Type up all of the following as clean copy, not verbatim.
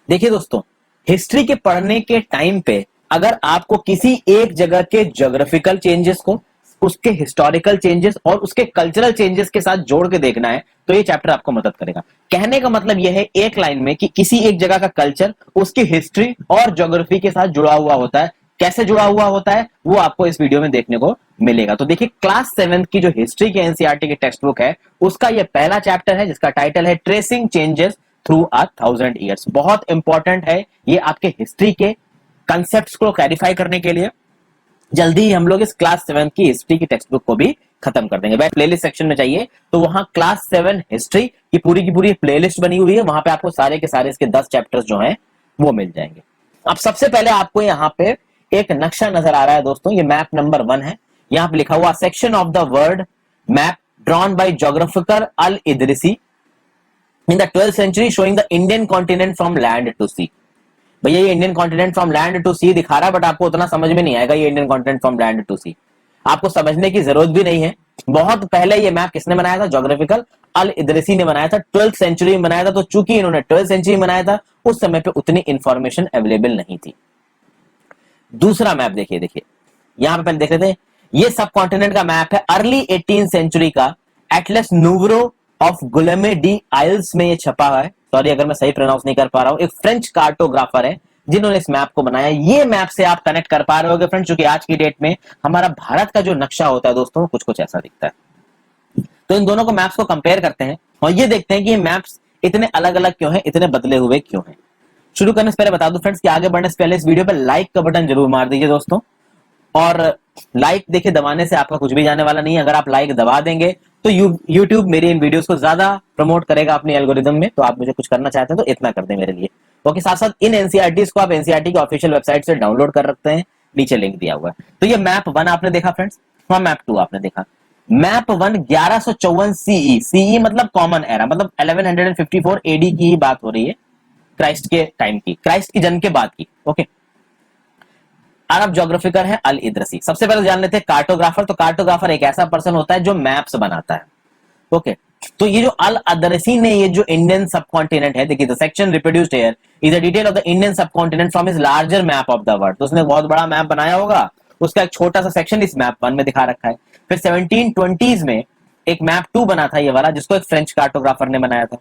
देखिए दोस्तों, हिस्ट्री के पढ़ने के टाइम पे अगर आपको किसी एक जगह के ज्योग्राफिकल चेंजेस को उसके हिस्टोरिकल चेंजेस और उसके कल्चरल चेंजेस के साथ जोड़ के देखना है तो ये चैप्टर आपको मदद करेगा। कहने का मतलब यह है एक लाइन में कि किसी एक जगह का कल्चर उसकी हिस्ट्री और ज्योग्राफी के साथ जुड़ा हुआ होता है। कैसे जुड़ा हुआ होता है वो आपको इस वीडियो में देखने को मिलेगा। तो देखिए, क्लास 7 की जो हिस्ट्री के एनसीईआरटी की टेक्स्ट बुक है उसका ये पहला चैप्टर है जिसका टाइटल है ट्रेसिंग चेंजेस थ्रू 1000 ईयर्स। बहुत इंपॉर्टेंट है ये आपके हिस्ट्री के कंसेप्ट्स को क्लैरिफाई करने के लिए। जल्दी ही हम लोग इस क्लास 7 की हिस्ट्री की टेक्स्ट बुक को भी खत्म कर देंगे। भाई प्लेलिस्ट सेक्शन में चाहिए तो वहां क्लास 7 हिस्ट्री की पूरी प्लेलिस्ट बनी हुई है, वहां पे आपको सारे के सारे इसके 10 चैप्टर्स जो हैं वो मिल जाएंगे। अब सबसे पहले आपको यहाँ पे एक नक्शा नजर आ रहा है दोस्तों, ये मैप नंबर 1 है। यहाँ पे लिखा हुआ section of the world map drawn by geographer al Idrisi in the 12th century showing the Indian continent from land to sea। भैया ये Indian continent from land to sea दिखा रहा है, बट आपको उतना समझ में नहीं आएगा ये Indian continent from land to sea. आपको समझने की जरूरत भी नहीं है। बहुत पहले ये मैप किसने बनाया था? ज्योग्राफिकल अल इदरिसी ने बनाया था। 12th सेंचुरी में बनाया था। तो चूंकि इन्होंने 12th सेंचुरी में बनाया था उस समय पे उतनी इंफॉर्मेशन अवेलेबल नहीं थी। दूसरा मैप देखिए यहां पे पहले देख रहे थे, ये सब कॉन्टिनेंट का मैप है अर्ली 18th सेंचुरी का। एटलस नूवरो ऑफ गुलेमे डी आइल्स में ये छपा है। सॉरी अगर मैं सही प्रोनाउंस नहीं कर पा रहा हूं। एक फ्रेंच कार्टोग्राफर है जिन्होंने इस मैप को बनाया। ये मैप से आप कनेक्ट कर पा रहे होगे फ्रेंड्स, क्योंकि आज की डेट में हमारा भारत का जो नक्शा होता है दोस्तों कुछ कुछ ऐसा दिखता है। तो इन दोनों को मैप्स को कंपेयर करते हैं और ये देखते हैं कि ये मैप्स इतने अलग अलग क्यों हैं, इतने बदले हुए क्यों हैं। शुरू करने से पहले बता दूं फ्रेंड्स कि आगे बढ़ने से पहले इस वीडियो पे लाइक का बटन जरूर मार दीजिए दोस्तों। और लाइक देखिए दबाने से आपका कुछ भी जाने वाला नहीं है। अगर आप लाइक दबा देंगे तो यूट्यूब मेरी इन वीडियोस को ज्यादा प्रमोट करेगा अपनी एल्गोरिदम में। तो आप मुझे कुछ करना चाहते हैं तो इतना कर दें मेरे लिए। ओके, साथ साथ इन एनसीईआरटीज को आप एनसीईआरटी की ऑफिशियल वेबसाइट से डाउनलोड कर रखते हैं, नीचे लिंक दिया हुआ है। तो ये मैप 1 आपने देखा फ्रेंड्स, और मैप 2 आपने देखा। मैप 1 1154 सीई, सीई मतलब कॉमन एरा, मतलब 1154 एडी की ही बात हो रही है, क्राइस्ट के टाइम की, क्राइस्ट की जन्म के बाद की। ओके, अरब ज्योग्राफिकर है अल इदरसी। सबसे पहले जान लेते हैं कार्टोग्राफर। तो कार्टोग्राफर एक ऐसा पर्सन होता है जो मैप्स बनाता है। ओके, तो ये जो अल अदरसी ने ये जो इंडियन सबकॉन्टिनेंट है, देखिए the section reproduced here is the detail of the Indian subcontinent from his larger map of the world. तो उसने बहुत बड़ा मैप बनाया होगा, उसका एक छोटा सा सेक्शन इस मैप 1 में दिखा रखा है। फिर 1720s में एक मैप 2 बना था ये वाला, जिसको एक फ्रेंच कार्टोग्राफर ने बनाया था।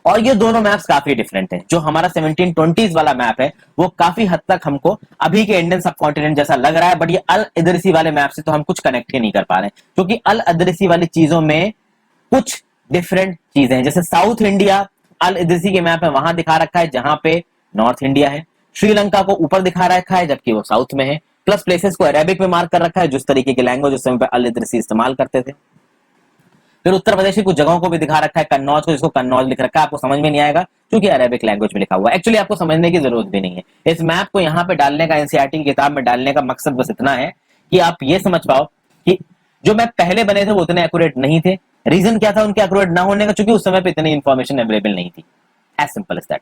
और ये दोनों मैप्स काफी डिफरेंट हैं। जो हमारा 1720s वाला मैप है वो काफी हद तक हमको अभी के इंडियन सबकॉन्टिनेंट जैसा लग रहा है, बट ये अल इदरिसी वाले मैप से तो हम कुछ कनेक्ट ही नहीं कर पा रहे हैं, क्योंकि अल इदरिसी वाली चीजों में कुछ डिफरेंट चीजें हैं। जैसे साउथ इंडिया अल इदरिसी के मैप में वहां दिखा रखा है जहां पे नॉर्थ इंडिया है। श्रीलंका को ऊपर दिखा रखा है जबकि वो साउथ में है। प्लस प्लेसेस को अरेबिक में मार्क कर रखा है, जिस तरीके की लैंग्वेज उस समय पे अल इदरिसी इस्तेमाल करते थे। फिर उत्तर प्रदेश की कुछ जगहों को भी दिखा रखा है, कन्नौज को, जिसको कन्नौज लिख रखा है, आपको समझ में नहीं आएगा क्योंकि अरेबिक लैंग्वेज में लिखा हुआ है। एक्चुअली आपको समझने की जरूरत भी नहीं है। इस मैप को यहाँ पे डालने का, एनसीईआरटी की किताब में डालने का मकसद बस इतना है कि आप ये समझ पाओ कि जो मैप पहले बने थे वो उतने एक्यूरेट नहीं थे। रीजन क्या था उनके एक्यूरेट ना होने का? क्योंकि उस समय पे इतनी इंफॉर्मेशन अवेलेबल नहीं थी। As simple as that.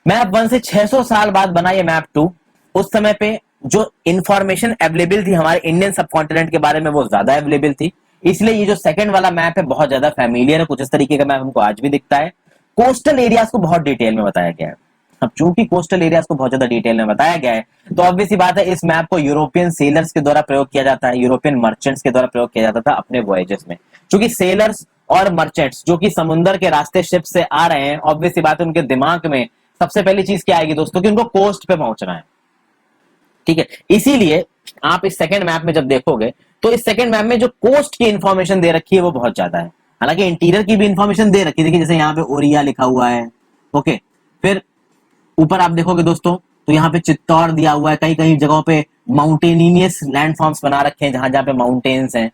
Map 1 से 600 साल बाद बना ये मैप 2। उस समय पे जो इंफॉर्मेशन अवेलेबल थी हमारे इंडियन सबकॉन्टिनेंट के बारे में वो ज्यादा अवेलेबल थी, इसलिए ये जो सेकंड वाला मैप है बहुत ज्यादा फैमिलियर है। कुछ इस तरीके का मैप हमको आज भी दिखता है। कोस्टल एरियाज को बहुत डिटेल में बताया गया है। अब चूंकि कोस्टल एरियाज को बहुत ज्यादा डिटेल में बताया गया है तो ऑब्वियस सी बात है इस मैप को यूरोपियन सेलर्स के द्वारा प्रयोग किया जाता है, यूरोपियन मर्चेंट्स के द्वारा प्रयोग किया जाता था अपने वॉयजेस में। क्योंकि सेलर्स और मर्चेंट्स जो कि समुद्र के रास्ते शिप से आ रहे हैं, ऑब्वियस सी बात है उनके दिमाग में सबसे पहली चीज क्या आएगी दोस्तों कि उनको कोस्ट पे पहुंचना है। ठीक है, इसीलिए आप इस सेकंड मैप में जब देखोगे तो इस सेकंड मैप में जो कोस्ट की इंफॉर्मेशन दे रखी है वो बहुत ज्यादा है। हालांकि इंटीरियर की भी इंफॉर्मेशन दे रखी है, देखिए जैसे यहाँ पे ओरिया लिखा हुआ है। ओके, फिर ऊपर आप देखोगे दोस्तों तो यहाँ पे चित्तौड़ दिया हुआ है। कई कई जगहों पे माउंटेनियस लैंडफॉर्म्स बना रखे हैं जहां जहां पे माउंटेन्स हैं,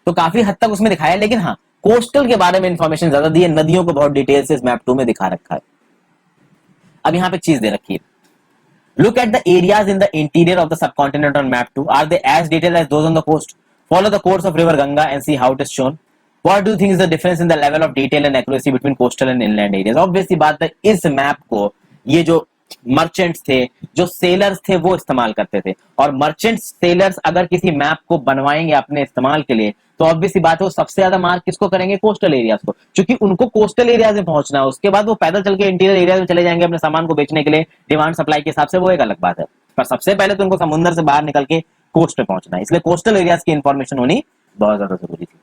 तो काफी हद तक उसमें दिखाया है। लेकिन हाँ, कोस्टल के बारे में इंफॉर्मेशन ज्यादा दी है, नदियों को बहुत डिटेल से इस मैप 2 में दिखा रखा है। अब यहाँ पे चीज दे रखी है, look at the areas in the interior of the subcontinent on map 2. Are they as detailed as those on the coast? Follow the course of river Ganga and see how it is shown. What do you think is the difference in the level of detail and accuracy between coastal and inland areas? Obviously बात है इस map को ये जो merchants थे, जो sellers थे वो इस्तेमाल करते थे। और मर्चेंट्स सेलर्स अगर किसी मैप को बनवाएंगे अपने इस्तेमाल के लिए तो ऑब्वियसली बात है वो सबसे ज्यादा मार्क किसको करेंगे, कोस्टल एरियाज को, क्योंकि उनको कोस्टल एरियाज में पहुंचना है, उसके बाद वो पैदल चल के इंटीरियर एरिया में चले जाएंगे अपने सामान को बेचने के लिए, डिमांड सप्लाई के हिसाब से, वो एक अलग बात है, पर सबसे पहले तो उनको समुद्र से बाहर निकल के कोस्ट पे पहुंचना है, इसलिए कोस्टल एरियाज की इंफॉर्मेशन होनी बहुत ज्यादा जरूरी थी।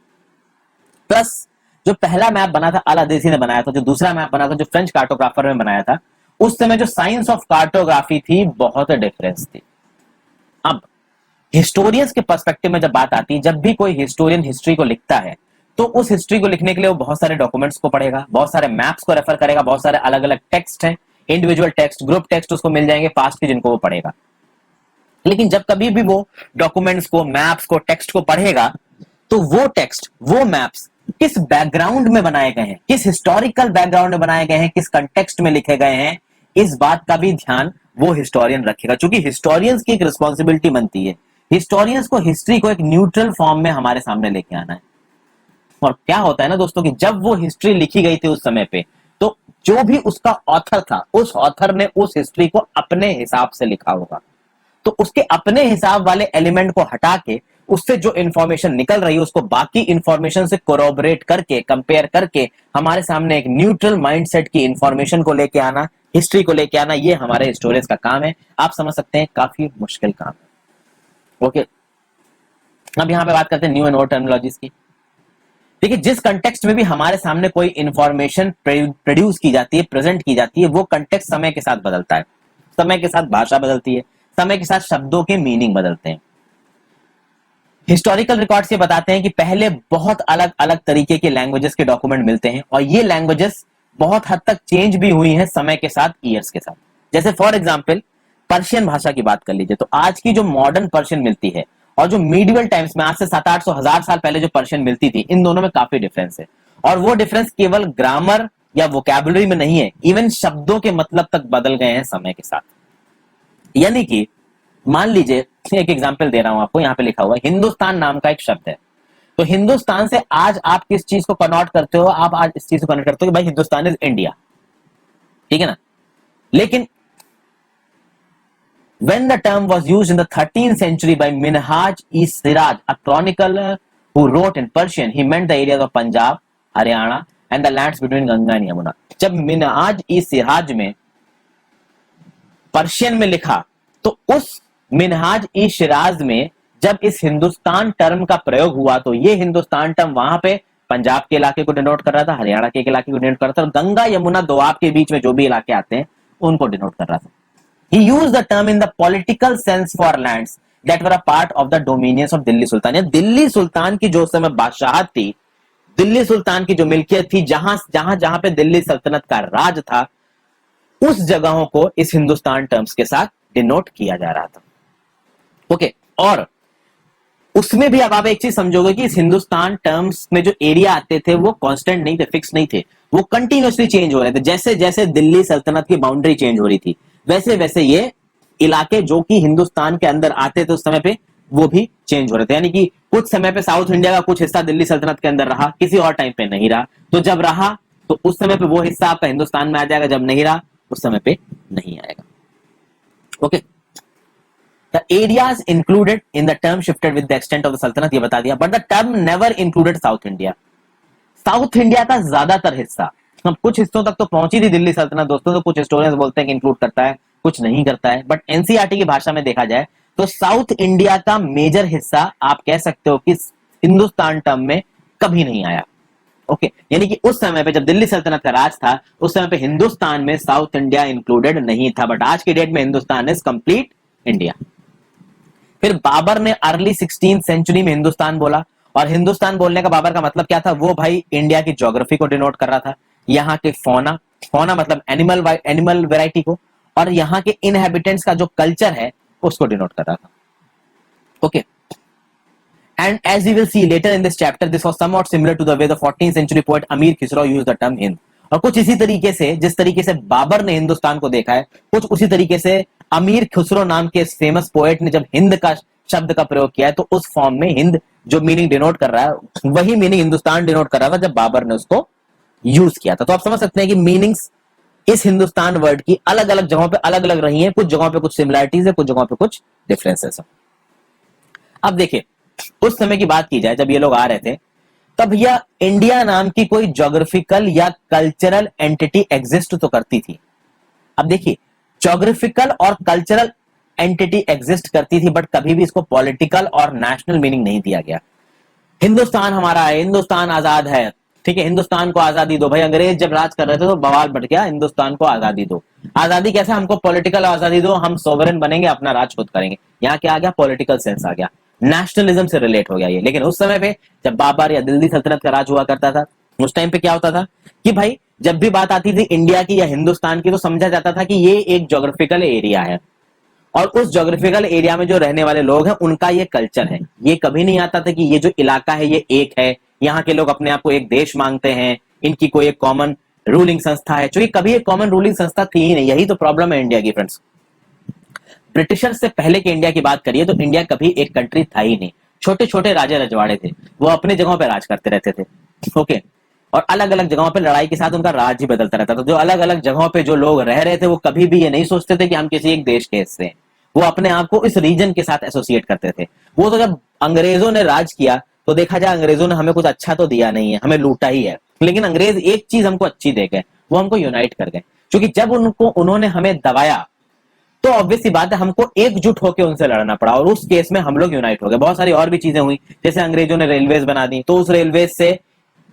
प्लस जो पहला मैप बना था अल-अदीसी ने बनाया था, जो दूसरा मैप बना था जो फ्रेंच कार्टोग्राफर ने बनाया था, उस समय जो साइंस ऑफ कार्टोग्राफी थी बहुत डिफरेंस थी। अब हिस्टोरियंस के पर्सपेक्टिव में जब बात आती है, जब भी कोई हिस्टोरियन हिस्ट्री को लिखता है तो उस हिस्ट्री को लिखने के लिए वो बहुत सारे डॉक्यूमेंट्स को पढ़ेगा, बहुत सारे मैप्स को रेफर करेगा, बहुत सारे अलग अलग टेक्स्ट हैं, इंडिविजुअल टेक्स्ट, ग्रुप टेक्स्ट उसको मिल जाएंगे पास्ट के जिनको वो पढ़ेगा। लेकिन जब कभी भी वो डॉक्यूमेंट्स को, मैप्स को, टेक्स्ट को पढ़ेगा तो वो टेक्स्ट, वो मैप्स किस बैकग्राउंड में बनाए गए हैं, किस हिस्टोरिकल बैकग्राउंड में बनाए गए हैं, किस कंटेक्स्ट में लिखे गए हैं, इस बात का भी ध्यान वो हिस्टोरियन रखेगा, क्योंकि हिस्टोरियंस की एक रिस्पॉन्सिबिलिटी बनती है, हिस्टोरियंस को हिस्ट्री को एक न्यूट्रल फॉर्म में हमारे सामने लेके आना है। और क्या होता है ना दोस्तों कि जब वो हिस्ट्री लिखी गई थी उस समय पे, तो जो भी उसका ऑथर था, उस ऑथर ने उस हिस्ट्री को अपने हिसाब से लिखा होगा, तो उसके अपने हिसाब वाले एलिमेंट को हटा के उससे जो इंफॉर्मेशन निकल रही है उसको बाकी इंफॉर्मेशन से कोरोबरेट करके, कंपेयर करके हमारे सामने एक न्यूट्रल माइंडसेट की इंफॉर्मेशन को लेके आना, हिस्ट्री को लेके आना, ये हमारे हिस्टोरियंस का काम है। आप समझ सकते हैं काफी मुश्किल काम है। ओके, अब यहां पे बात करते हैं न्यू एंड ओल्ड टर्मिनोलॉजीज की। देखिए, जिस कंटेक्स्ट में भी हमारे सामने कोई इंफॉर्मेशन प्रोड्यूस की जाती है, प्रेजेंट की जाती है, वो कंटेक्स्ट समय के साथ बदलता है, समय के साथ भाषा बदलती है, समय के साथ शब्दों के मीनिंग बदलते हैं। हिस्टोरिकल रिकॉर्ड्स ये बताते हैं कि पहले बहुत अलग अलग तरीके के लैंग्वेजेस के डॉक्यूमेंट मिलते हैं और ये लैंग्वेजेस बहुत हद तक चेंज भी हुई हैं समय के साथ, ईयर्स के साथ। जैसे फॉर एग्जांपल पर्शियन भाषा की बात कर लीजिए, तो आज की जो मॉडर्न पर्शियन मिलती है और जो मीडिवल टाइम्स में आज से 700-800 हजार साल पहले जो पर्शियन मिलती थी, इन दोनों में काफी डिफरेंस है। और वो डिफरेंस केवल ग्रामर या वोकैबुलरी में नहीं है, इवन शब्दों के मतलब तक बदल गए हैं समय के साथ। यानी कि मान लीजिए, एक एग्जांपल दे रहा हूं आपको, यहां पे लिखा हुआ है हिंदुस्तान नाम का एक शब्द है, तो हिंदुस्तान से आज आप किस चीज को कनॉट करते हो, आप आज इस चीज को कनेक्ट करते हो कि भाई हिंदुस्तान इज इंडिया, ठीक है ना। लेकिन when the term was used in the 13th century by Minhaj-e-Siraj, a chronicler who wrote in Persian, he meant the areas of Punjab, Haryana and the lands between Ganga and Yamuna। जब मिनहाज-ई-सिराज में Persian में लिखा, तो उस मिनहाज-ई-सिराज में जब इस Hindustan term का प्रयोग हुआ, तो ये हिंदुस्तान टर्म वहां पे पंजाब के इलाके को डिनोट कर रहा था, हरियाणा के इलाके को डिनोट कर रहा था, और गंगा यमुना दोआब के बीच में जो भी इलाके आते हैं उनको डिनोट कर रहा था। He used the term in the political sense for lands that were a part of the dominions of Delhi सुल्तान। दिल्ली सुल्तान की जो उस समय बादशाहत थी, दिल्ली सुल्तान की जो मिल्कियत थी, जहां जहां जहां पे दिल्ली सल्तनत का राज था, उस जगहों को इस हिंदुस्तान टर्म्स के साथ डिनोट किया जा रहा था। ओके, और उसमें भी अब आप एक चीज समझोगे कि इस हिंदुस्तान टर्म्स में जो एरिया आते थे वो कांस्टेंट नहीं थे, फिक्स नहीं थे, वो कंटिन्यूअसली चेंज हो रहे थे। जैसे जैसे दिल्ली सल्तनत की बाउंड्री चेंज हो रही थी, वैसे वैसे ये इलाके जो कि हिंदुस्तान के अंदर आते थे उस समय पे, वो भी चेंज हो रहे थे। यानी कि कुछ समय पे साउथ इंडिया का कुछ हिस्सा दिल्ली सल्तनत के अंदर रहा, किसी और टाइम पे नहीं रहा, तो जब रहा तो उस समय पे वो हिस्सा आपका हिंदुस्तान में आ जाएगा, जब नहीं रहा उस समय पे नहीं आएगा। Okay, The areas included in the term shifted with the extent of the sultanate, ये बता दिया, but the term never included South India। South India का ज्यादातर हिस्सा, अब कुछ हिस्सों तक तो पहुंची थी दिल्ली सल्तनत दोस्तों, तो कुछ हिस्टोरियंस बोलते हैं कि इंक्लूड करता है, कुछ नहीं करता है, बट एनसीईआरटी की भाषा में देखा जाए तो साउथ इंडिया का मेजर हिस्सा आप कह सकते हो कि हिंदुस्तान टर्म में कभी नहीं आया। ओके, यानी कि उस समय पे जब दिल्ली सल्तनत का राज था, उस समय पे हिंदुस्तान में साउथ इंडिया इंक्लूडेड नहीं था, बट आज के डेट में हिंदुस्तान इज कंप्लीट इंडिया। फिर बाबर ने अर्ली 16th सेंचुरी में हिंदुस्तान बोला, और हिंदुस्तान बोलने का बाबर का मतलब क्या था, वो भाई इंडिया की ज्योग्राफी को डिनोट कर रहा था, यहाँ के फौना, फौना मतलब एनिमल वैरायटी को, और यहाँ के इनहेबिटेंट्स का जो कल्चर है उसको डिनोट कर रहा था। Okay, and as we will see later in this chapter, this was somewhat similar to the way the 14th century poet Amir Khusro used the term Hind। और कुछ इसी तरीके से, जिस तरीके से बाबर ने हिंदुस्तान को देखा है, कुछ उसी तरीके से अमीर खुसरो नाम के फेमस पोएट ने जब हिंद का शब्द का प्रयोग किया है, तो उस फॉर्म में हिंद जो मीनिंग डिनोट कर रहा है, वही मीनिंग हिंदुस्तान डिनोट कर रहा था जब बाबर ने उसको यूज किया था। तो आप समझ सकते हैं कि मीनिंग्स इस हिंदुस्तान वर्ड की अलग अलग जगहों पे अलग अलग रही हैं, कुछ जगहों पे कुछ सिमिलरिटीज है, कुछ जगहों पे कुछ डिफरेंसेस है। अब देखिए, उस समय की बात की जाए जब ये लोग आ रहे थे, तब भैया इंडिया नाम की कोई ज्योग्राफिकल या कल्चरल एंटिटी एग्जिस्ट तो करती थी। अब देखिए, ज्योग्राफिकल और कल्चरल एंटिटी एग्जिस्ट करती थी, बट कभी भी इसको पॉलिटिकल और नेशनल मीनिंग नहीं दिया गया। हिंदुस्तान हमारा है, हिंदुस्तान आजाद है, ठीक है, हिंदुस्तान को आजादी दो। भाई अंग्रेज जब राज कर रहे थे तो बवाल बढ़ गया, हिंदुस्तान को आजादी दो। आजादी कैसा, हमको पॉलिटिकल आजादी दो, हम सोवरेन बनेंगे, अपना राज खुद करेंगे। यहाँ क्या आ गया, पॉलिटिकल सेंस आ गया, नेशनलिज्म से रिलेट हो गया ये। लेकिन उस समय पे जब बाबर या दिल्ली सल्तनत का राज हुआ करता था, उस टाइम पे क्या होता था कि भाई जब भी बात आती थी इंडिया की या हिंदुस्तान की, तो समझा जाता था कि ये एक ज्योग्राफिकल एरिया है और उस ज्योग्राफिकल एरिया में जो रहने वाले लोग हैं उनका ये कल्चर है। ये कभी नहीं आता था कि ये जो इलाका है ये एक है, यहाँ के लोग अपने आप को एक देश मांगते हैं, इनकी कोई एक कॉमन रूलिंग संस्था है, क्योंकि कभी एक कॉमन रूलिंग संस्था थी ही नहीं। यही तो प्रॉब्लम है इंडिया की फ्रेंड्स। ब्रिटिशर्स से पहले के इंडिया की बात करिए तो इंडिया कभी एक कंट्री था ही नहीं। छोटे छोटे राजा रजवाड़े थे, वो अपने जगहों पर राज करते रहते थे, ओके। और अलग अलग जगहों पे लड़ाई के साथ उनका राज ही बदलता रहता था। जो अलग अलग जगहों पे जो लोग रह रहे थे वो कभी भी ये नहीं सोचते थे कि हम किसी एक देश के हिस्से हैं, वो अपने आप को इस रीजन के साथ एसोसिएट करते थे। वो तो जब अंग्रेजों ने राज किया तो देखा जाए अंग्रेजों ने हमें कुछ अच्छा तो दिया नहीं है, हमें लूटा ही है। लेकिन अंग्रेज एक चीज हमको अच्छी दे गए, वो हमको यूनाइट कर गए। क्योंकि जब उन्होंने हमें दबाया तो ऑब्वियस सी बात है हमको एकजुट होकर उनसे लड़ना पड़ा, और उस केस में हम लोग यूनाइट हो गए। बहुत सारी और भी चीजें हुई, जैसे अंग्रेजों ने रेलवेज बना दी, तो उस रेलवेज से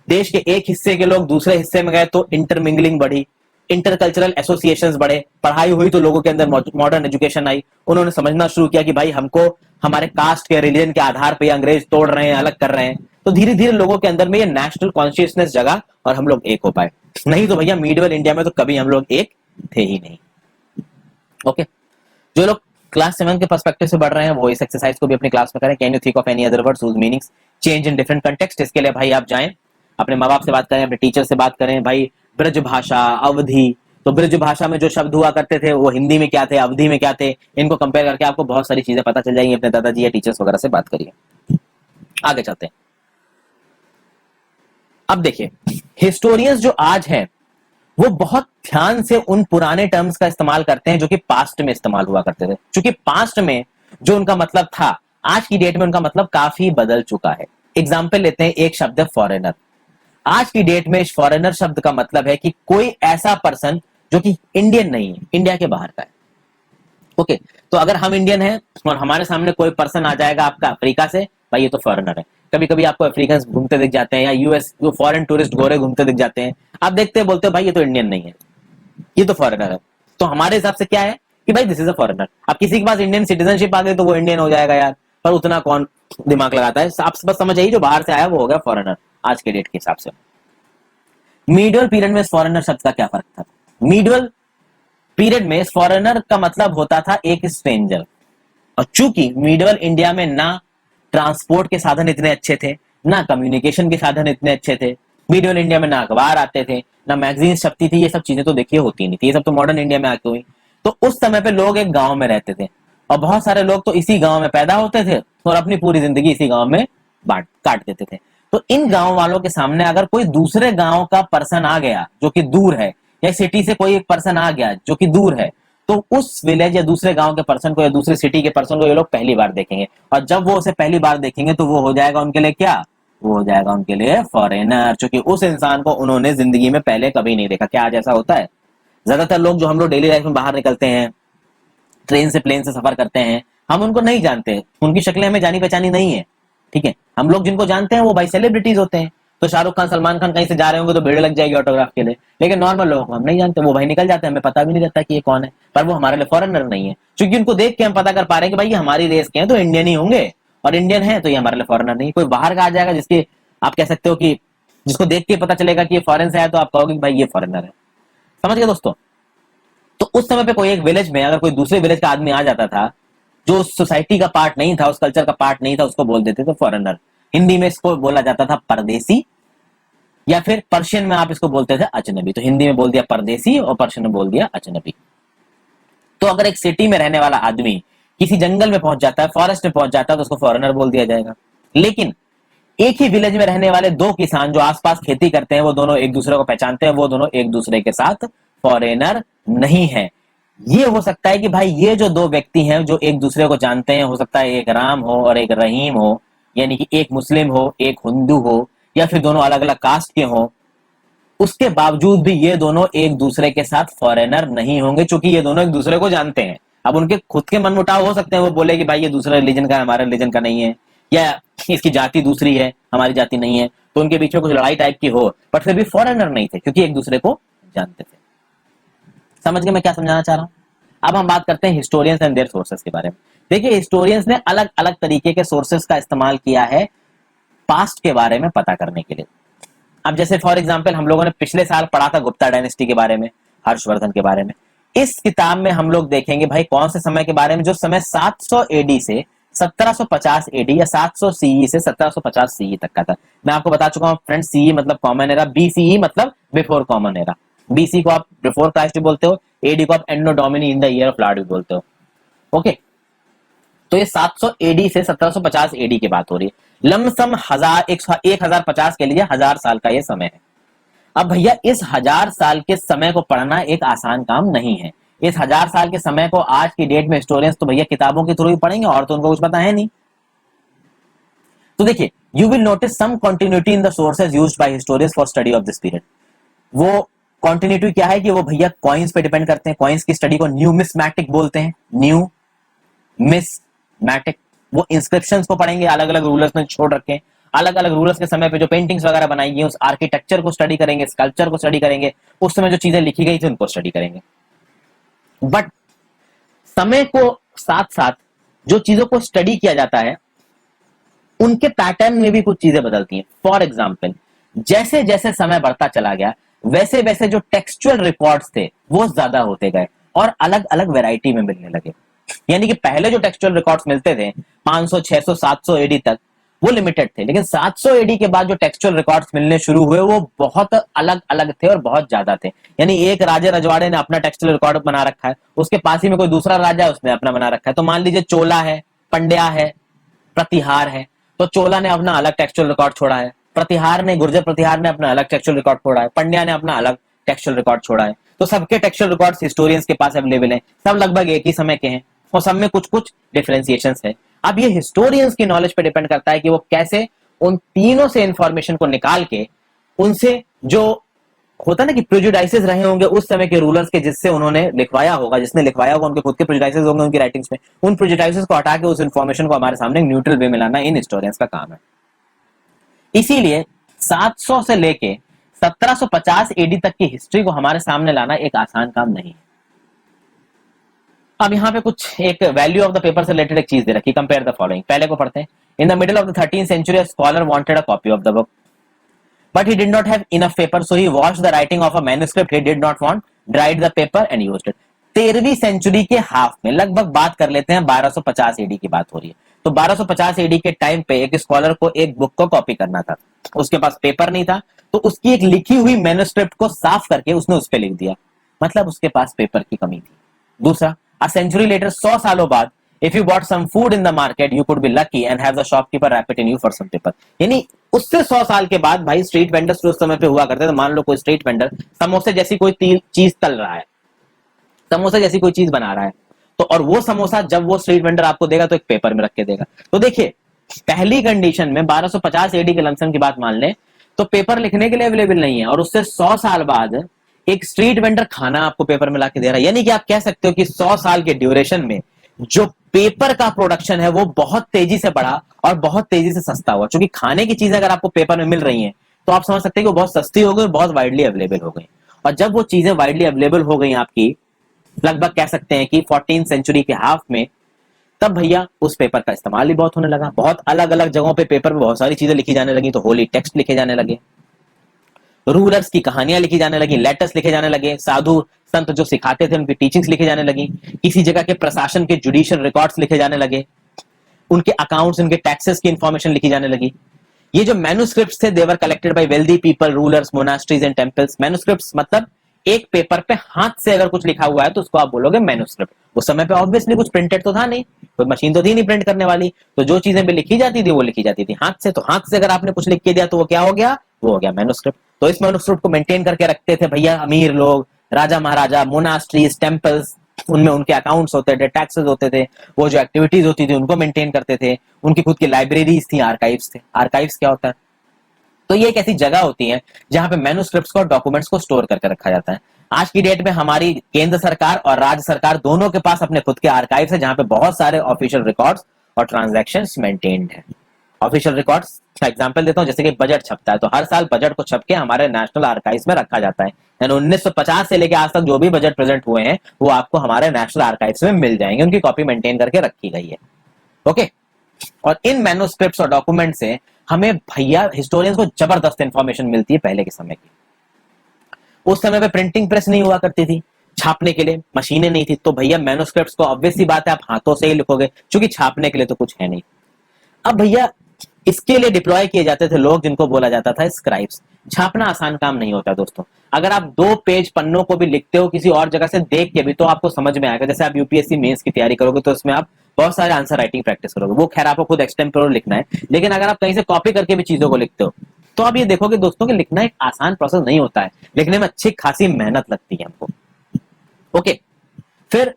देश के एक हिस्से के लोग दूसरे हिस्से में गए तो इंटरमिंगलिंग बढ़ी, इंटरकल्चरल एसोसिएशंस बढ़े, पढ़ाई हुई तो लोगों के अंदर मॉडर्न एजुकेशन आई। उन्होंने समझना शुरू किया कि भाई हमको हमारे कास्ट के रिलीजन के आधार पर अंग्रेज तोड़ रहे हैं, अलग कर रहे हैं। तो धीरे धीरे लोगों के अंदर में ये नेशनल कॉन्शियसनेस जगा और हम लोग एक हो पाए। नहीं तो भैया मीडियल इंडिया में तो कभी हम लोग एक थे ही नहीं, ओके। जो लोग क्लास 7 के पर्सपेक्टिव से बढ़ रहे हैं वो इस एक्सरसाइज को भी अपनी क्लास में करें। Can you think of any other words whose meanings change in different context. इसके लिए भाई आप जाएं, अपने माँ बाप से बात करें, अपने टीचर से बात करें। भाई ब्रज भाषा, अवधि, तो ब्रज भाषा में जो शब्द हुआ करते थे वो हिंदी में क्या थे, अवधि में क्या थे, इनको कंपेयर करके आपको बहुत सारी चीजें पता चल जाएंगी। अपने दादाजी या टीचर्स वगैरह से बात करिए। आगे चलते हैं। अब देखिए, हिस्टोरियंस जो आज हैं वो बहुत ध्यान से उन पुराने टर्म्स का इस्तेमाल करते हैं जो कि पास्ट में इस्तेमाल हुआ करते थे। क्योंकि पास्ट में जो उनका मतलब था, आज की डेट में उनका मतलब काफी बदल चुका है। एग्जाम्पल लेते हैं, एक शब्द है फॉरेनर। आज की डेट में फॉरेनर शब्द का मतलब है कि कोई ऐसा पर्सन जो कि इंडियन नहीं है, इंडिया के बाहर का है, ओके। तो अगर हम इंडियन हैं और हमारे सामने कोई पर्सन आ जाएगा आपका अफ्रीका से, भाई ये तो फॉरेनर है। कभी कभी आपको अफ्रीकन घूमते दिख जाते हैं या यूएस जो फॉरेन टूरिस्ट गोरे घूमते दिख जाते हैं, आप देखते हैं बोलते हो भाई ये तो इंडियन नहीं है, ये तो फॉरेनर है। तो हमारे हिसाब से क्या है कि भाई दिस इज अ फॉरेनर। अब किसी के पास इंडियन सिटीजनशिप आ गई तो वो इंडियन हो जाएगा यार, पर उतना कौन दिमाग लगाता है। आप बस समझ आइए जो बाहर से आया वो हो गया फॉरेनर आज के डेट के हिसाब से। मीडियल पीरियड में फॉरेनर शब्द का क्या फर्क था? मीडियल पीरियड में फॉरेनर का मतलब होता था एक स्ट्रेंजर। और चूंकि मीडियल इंडिया में ना ट्रांसपोर्ट के साधन इतने अच्छे थे, ना कम्युनिकेशन के साधन इतने अच्छे थे, मीडियल इंडिया में ना अखबार आते थे, ना मैगजीन छपती थी, ये सब चीजें तो देखिए होती नहीं थी, ये सब तो मॉडर्न इंडिया में आके हुई। तो उस समय पे लोग एक गांव में रहते थे और बहुत सारे लोग तो इसी गांव में पैदा होते थे और अपनी पूरी जिंदगी इसी गांव में काट देते थे। तो इन गांव वालों के सामने अगर कोई दूसरे गांव का पर्सन आ गया जो कि दूर है, या सिटी से कोई एक पर्सन आ गया जो कि दूर है, तो उस विलेज या दूसरे गांव के पर्सन को या दूसरे सिटी के पर्सन को ये लोग पहली बार देखेंगे। और जब वो उसे पहली बार देखेंगे तो वो हो जाएगा उनके लिए क्या? वो हो जाएगा उनके लिए फॉरेनर, क्योंकि उस इंसान को उन्होंने जिंदगी में पहले कभी नहीं देखा। क्या आज ऐसा होता है? ज्यादातर लोग जो हम लोग डेली लाइफ में बाहर निकलते हैं, ट्रेन से प्लेन से सफर करते हैं, हम उनको नहीं जानते, उनकी शक्लें हमें जानी पहचानी नहीं है, ठीक है। हम लोग जिनको जानते हैं वो भाई सेलिब्रिटीज होते हैं। तो शाहरुख खान, सलमान खान कहीं से जा रहे होंगे तो भीड़ लग जाएगी ऑटोग्राफ के लिए। लेकिन नॉर्मल लोगों को हम नहीं जानते, वो भाई निकल जाते हैं, हमें पता भी नहीं रहता कि ये कौन है, पर वो हमारे लिए फॉरेनर नहीं है। क्योंकि उनको देख के हम पता कर पा रहे हैं कि भाई ये हमारी रेस के हैं तो इंडियन ही होंगे, और इंडियन है तो ये हमारे लिए फॉरेनर नहीं। कोई बाहर का आ जाएगा जिसके आप कह सकते हो कि जिसको देख के पता चलेगा कि ये फॉरेन से आया, तो आप कहोगे कि भाई ये फॉरेनर है। समझ गए दोस्तों? तो उस समय पे कोई एक विलेज में अगर कोई दूसरे विलेज का आदमी आ जाता था जो उस सोसाइटी का पार्ट नहीं था, उस कल्चर का पार्ट नहीं था, उसको बोल देते थे फॉरेनर। हिंदी में इसको बोला जाता था परदेसी, या फिर पर्शियन में आप इसको बोलते थे अजनबी। तो हिंदी में बोल दिया परदेसी और पर्शियन में बोल दिया अजनबी। तो अगर एक सिटी में रहने वाला आदमी किसी जंगल में पहुंच जाता है, फॉरेस्ट में पहुंच जाता है, तो उसको फॉरेनर बोल दिया जाएगा। लेकिन एक ही विलेज में रहने वाले दो किसान जो आसपास खेती करते हैं, वो दोनों एक दूसरे को पहचानते हैं, वो दोनों एक दूसरे के साथ फॉरेनर नहीं है। ये हो सकता है कि भाई ये जो दो व्यक्ति हैं जो एक दूसरे को जानते हैं, हो सकता है एक राम हो और एक रहीम हो, यानी कि एक मुस्लिम हो, एक हिंदू हो, या फिर दोनों अलग अलग कास्ट के हों, उसके बावजूद भी ये दोनों एक दूसरे के साथ फॉरेनर नहीं होंगे, क्योंकि ये दोनों एक दूसरे को जानते हैं। अब उनके खुद के मनमुटाव हो सकते हैं, वो बोले कि भाई ये दूसरा रिलीजन का है, हमारा रिलीजन का नहीं है, या इसकी जाति दूसरी है, हमारी जाति नहीं है, तो उनके बीच में कुछ लड़ाई टाइप की हो, पर फिर भी फॉरेनर नहीं थे, क्योंकि एक दूसरे को जानते थे। समझ गए मैं क्या समझाना चाह रहा हूं? अब हम बात करते हैं हिस्टोरियंस एंड देयर सोर्सेस के बारे में। देखिए, हिस्टोरियंस ने अलग अलग तरीके के सोर्सेस का इस्तेमाल किया है पास्ट के बारे में पता करने के लिए। अब जैसे फॉर एग्जांपल हम लोगों ने पिछले साल पढ़ा था गुप्ता डायनेस्टी के बारे में, हर्षवर्धन के बारे में। इस किताब में हम लोग देखेंगे भाई कौन से समय के बारे में, जो समय 700 एडी से 1750 एडी या 700 सीई से 1750 सीई तक का था। मैं आपको बता चुका हूं फ्रेंड, सीई मतलब कॉमन एरा, बीसीई मतलब बिफोर कॉमन एरा। बीसी को आप बिफोर क्राइस्ट भी बोलते हो, एडी को आप anno domini in the year of Lord भी बोलते हो। ओके, तो ये 700 एडी से 1750 एडी की बात हो रही है। लमसम 1050 के लिए 1000 साल का ये समय है। अब भैया इस 1000 साल के समय को पढ़ना एक आसान काम नहीं है। इस 1000 साल के समय को आज की डेट में हिस्टोरियंस तो भैया किताबों के थ्रू ही पढ़ेंगे, और तो उनको कुछ पता है नहीं। तो देखिए, you will notice some continuity in the sources used by historians for study of this period. वो कंटिन्यूटी क्या है कि वो भैया कॉइन्स पे डिपेंड करते हैं। कॉइन्स की स्टडी को न्यूमिस्मैटिक बोलते हैं, न्यूमिस्मैटिक। वो इंस्क्रिप्शंस को पढ़ेंगे, अलग अलग रूलर्स ने छोड़ रखे हैं, अलग अलग रूलर्स के समय पे जो पेंटिंग्स वगैरह बनाई गई, उस आर्किटेक्चर को स्टडी करेंगे, स्कल्पचर को स्टडी करेंगे, उस समय जो चीजें लिखी गई थी उनको स्टडी करेंगे। बट समय को साथ साथ जो चीजों को स्टडी किया जाता है उनके पैटर्न में भी कुछ चीजें बदलती हैं। फॉर एग्जाम्पल, जैसे जैसे समय बढ़ता चला गया वैसे वैसे जो टेक्सचुअल रिकॉर्ड्स थे वो ज्यादा होते गए और अलग अलग वैरायटी में मिलने लगे। यानी कि पहले जो टेक्सचुअल रिकॉर्ड्स मिलते थे 500, 600, 700 एडी तक, वो लिमिटेड थे, लेकिन 700 एडी के बाद जो टेक्सचुअल रिकॉर्ड्स मिलने शुरू हुए वो बहुत अलग अलग थे और बहुत ज्यादा थे। यानी एक राजा रजवाड़े ने अपना टेक्सचुअल रिकॉर्ड बना रखा है, उसके पास ही में कोई दूसरा राजा है उसने अपना बना रखा है। तो मान लीजिए चोला है, पंड्या है, प्रतिहार है, तो चोला ने अपना अलग टेक्सचुअल रिकॉर्ड छोड़ा है, प्रतिहार ने, गुर्जर प्रतिहार ने अपना अलग टेक्सचुअल रिकॉर्ड छोड़ा है, पंड्या ने अपना अलग टेक्सचुअल रिकॉर्ड छोड़ा है। तो सबके टेक्सचुअल रिकॉर्ड्स हिस्टोरियंस के पास अवेलेबल हैं, सब लगभग एक ही समय के हैं और सब में कुछ कुछ डिफरेंशिएशंस है। अब ये हिस्टोरियंस की नॉलेज पे डिपेंड करता है कि वो कैसे उन तीनों से इंफॉर्मेशन को निकाल के उनसे जो होता ना कि प्रेजुडाइसेस रहे होंगे उस समय के रूलर्स के, जिससे उन्होंने लिखवाया होगा, जिसने लिखवाया होगा उनके खुद के प्रेजुडाइसेस होंगे उनकी राइटिंग्स में, उन प्रेजुडाइसेस को हटा के उस इंफॉर्मेशन को हमारे सामने न्यूट्रल वे में लाना इन हिस्टोरियंस का काम है। इसीलिए 700 से लेके 1750 एडी तक की हिस्ट्री को हमारे सामने लाना एक आसान काम नहीं है। अब यहाँ पे कुछ एक वैल्यू ऑफ द पेपर से रिलेटेड एक चीज दे रखी, कंपेयर द फॉलोइंग। पहले को पढ़ते हैं। In the middle of the 13th century a scholar wanted a copy of the book but he did not have enough paper, so he washed the writing of a manuscript he did not want, dried the paper and used it। 13वीं century के half में, लगभग बात कर लेते हैं 1250 AD की बात हो रही है, तो 1250 एडी के टाइम पे एक स्कॉलर को एक बुक को कॉपी करना था, उसके पास पेपर नहीं था, तो उसकी एक लिखी हुई मैन्युस्क्रिप्ट को साफ करके उसने उस पे लिख दिया, मतलब उसके पास पेपर की कमी थी। दूसरा, a century later, 100 सालों बाद, if you bought some food in the market, you could be lucky and have the shopkeeper wrap it in you for some paper। यानी उससे 100 साल के बाद भाई स्ट्रीट वेंडर्स उस समय पे हुआ करते थे। मान लो कोई स्ट्रीट वेंडर समोसे जैसी कोई चीज तल रहा है, समोसा जैसी कोई चीज बना रहा है, तो और वो समोसा जब वो स्ट्रीट वेंडर आपको देगा तो एक पेपर में रख के देगा। तो देखिए, पहली कंडीशन में 1250 एडी के लमसम की बात मान लें तो पेपर लिखने के लिए अवेलेबल नहीं है, और उससे 100 साल बाद एक स्ट्रीट वेंडर खाना आपको पेपर में लाके दे रहा है। यानी कि आप कह सकते हो कि 100 साल के ड्यूरेशन में जो पेपर का प्रोडक्शन है वो बहुत तेजी से बढ़ा और बहुत तेजी से सस्ता हुआ, क्योंकि खाने की चीजें अगर आपको पेपर में मिल रही हैं तो आप समझ सकते हैं कि वो बहुत सस्ती हो गई और बहुत वाइडली अवेलेबल हो गई। और जब वो चीजें वाइडली अवेलेबल हो गई आपकी, लगभग कह सकते हैं कि 14th सेंचुरी के हाफ में, तब भैया उस पेपर का इस्तेमाल भी बहुत होने लगा। बहुत अलग अलग जगहों पे पेपर में बहुत सारी चीजें लिखी जाने लगी, तो होली टेक्स्ट लिखे जाने लगे, रूलर्स की कहानियां लिखी जाने लगी, लेटर्स लिखे जाने लगे, साधु संत जो सिखाते थे उनकी टीचिंग्स लिखे जाने लगी, किसी जगह के प्रशासन के जुडिशियल रिकॉर्ड्स लिखे जाने लगे, उनके अकाउंट्स, उनके टैक्सेस की इंफॉर्मेशन लिखी जाने लगी। ये जो मैन्युस्क्रिप्ट्स थे, they were collected by wealthy people, rulers, monasteries and temples. Manuscripts मतलब एक पेपर पे हाथ से अगर कुछ लिखा हुआ है तो उसको आप बोलोगे मैन्युस्क्रिप्ट। उस समय पे ऑब्वियसली कुछ प्रिंटेड तो था नहीं, कोई मशीन तो थी नहीं प्रिंट करने वाली, तो जो चीजें भी लिखी जाती थी वो लिखी जाती थी हाथ से। तो हाथ से अगर आपने कुछ लिख के दिया तो वो क्या हो गया, वो हो गया मैन्युस्क्रिप्ट। तो इस मैन्युस्क्रिप्ट को मेंटेन करके रखते थे भैया अमीर लोग, राजा महाराजा, मोनास्ट्रीज, टेंपल्स, उनमें उनके अकाउंट्स होते थे, टैक्सेस होते थे, वो जो एक्टिविटीज होती थी उनको मेंटेन करते थे, उनकी खुद की लाइब्रेरीज थी, आर्काइव्स थे। आर्काइव्स क्या होता है? तो ये एक ऐसी जगह होती है जहां पे मैन्युस्क्रिप्ट्स को और डॉक्यूमेंट्स को स्टोर करके रखा जाता है। आज की डेट में हमारी केंद्र सरकार और राज्य सरकार दोनों के पास अपने खुद के आर्काइव्स है, जहां पे बहुत सारे ऑफिशियल रिकॉर्ड्स और ट्रांजैक्शंस मेंटेन्ड है। ऑफिशियल रिकॉर्ड्स का एग्जांपल देता हूं, जैसे कि बजट छपता है, तो हर साल बजट को छप के हमारे नेशनल आर्काइव्स में रखा जाता है। यानी 1950 से लेकर आज तक जो भी बजट प्रेजेंट हुए हैं वो आपको हमारे नेशनल आर्काइव्स में मिल जाएंगे, उनकी कॉपी मेंटेन करके रखी गई है। ओके, और इन मैन्युस्क्रिप्ट्स और डॉक्यूमेंट से हमें भैया हिस्टोरियंस को जबरदस्त इंफॉर्मेशन मिलती है पहले के समय की। उस समय पे प्रिंटिंग प्रेस नहीं हुआ करती थी, छापने के लिए मशीनें नहीं थी, तो भैया मैन्युस्क्रिप्ट्स को ऑब्वियस सी बात है आप हाथों से ही लिखोगे, क्योंकि छापने के लिए तो कुछ है नहीं। अब भैया इसके लिए डिप्लॉय किए जाते थे लोग जिनको बोला जाता था स्क्राइब्स। छापना आसान काम नहीं होता दोस्तों। अगर आप 2 पेज पन्नों को भी लिखते हो किसी और जगह से देख के भी तो आपको समझ में आएगा। जैसे आप यूपीएससी मेंस की तैयारी करोगे तो उसमें आप बहुत सारे आंसर राइटिंग प्रैक्टिस करोगे, वो खैर आपको खुद एक्सटेम्पोरल लिखना है, लेकिन अगर आप कहीं से कॉपी करके भी चीजों को लिखते हो तो आप ये देखोगे दोस्तों कि लिखना एक आसान प्रोसेस नहीं होता है, लिखने में अच्छी खासी मेहनत लगती है हमको। ओके, फिर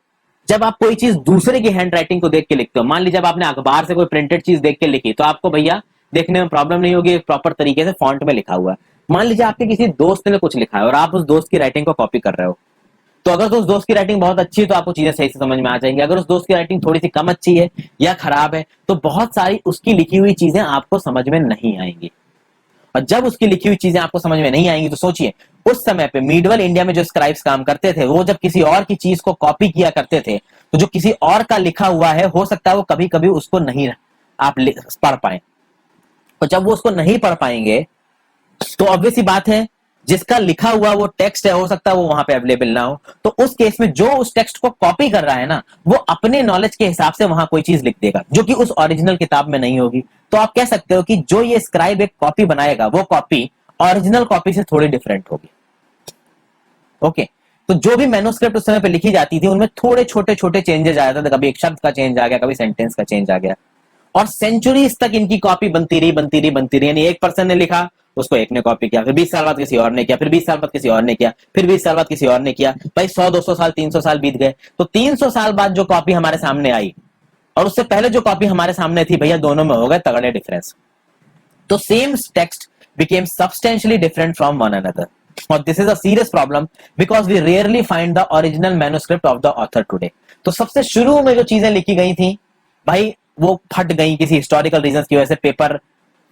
जब आप कोई चीज दूसरे की हैंड राइटिंग को देख के लिखते हो, मान लीजिए जब आपने अखबार से कोई प्रिंटेड चीज देख के लिखी तो आपको भैया देखने में प्रॉब्लम नहीं होगी, प्रॉपर तरीके से फॉन्ट में लिखा हुआ है। मान लीजिए आपके किसी दोस्त ने कुछ लिखा है और आप उस दोस्त की राइटिंग को कॉपी कर रहे हो, तो अगर तो उस दोस्त की राइटिंग बहुत अच्छी है तो आपको चीजें सही से समझ में आ जाएंगी। अगर उस दोस्त की राइटिंग थोड़ी सी कम अच्छी है या खराब है तो बहुत सारी उसकी लिखी हुई चीजें आपको समझ में नहीं आएंगी। और जब उसकी लिखी हुई चीजें आपको समझ में नहीं आएंगी तो सोचिए उस समय पे मिडवल इंडिया में जो स्क्राइब्स काम करते थे वो जब किसी और की चीज को कॉपी किया करते थे तो जो किसी और का लिखा हुआ है हो सकता है वो कभी कभी उसको नहीं आप पढ़ पाए, और जब वो उसको नहीं पढ़ पाएंगे तो ऑब्वियस सी बात है जिसका लिखा हुआ वो टेक्स्ट है हो सकता है वो वहां पे अवेलेबल ना हो, तो उस केस में जो उस टेक्स्ट को कॉपी कर रहा है ना वो अपने नॉलेज के हिसाब से वहां कोई चीज लिख देगा जो कि उस ओरिजिनल किताब में नहीं होगी। तो आप कह सकते हो कि जो ये स्क्राइब एक कॉपी बनाएगा वो कॉपी ओरिजिनल कॉपी से थोड़ी डिफरेंट होगी। ओके, तो जो भी मैन्युस्क्रिप्ट उस समय पे लिखी जाती थी उनमें थोड़े छोटे छोटे चेंजेस आ जाते थे, कभी एक शब्द का चेंज आ गया, कभी सेंटेंस का चेंज आ गया, और सेंचुरीज तक इनकी कॉपी बनती रही। यानी एक पर्सन ने लिखा उसको एक ने कॉपी किया, फिर 20 साल बाद किसी और ने किया, फिर 20 साल बाद किसी और ने किया, फिर 20 साल बाद किसी और ने किया, भाई 100-200 साल 300 साल बीत गए, तो 300 साल बाद जो कॉपी हमारे सामने आई और उससे पहले जो कॉपी हमारे सामने थी भैया दोनों में हो गए तगड़े डिफरेंस। तो same text became substantially different from one another. और this is a serious problem because we rarely find the original manuscript of the author today. तो सबसे शुरू में जो चीजें लिखी गई थी भाई वो फट गई किसी हिस्टोरिकल रीजंस की वजह से, पेपर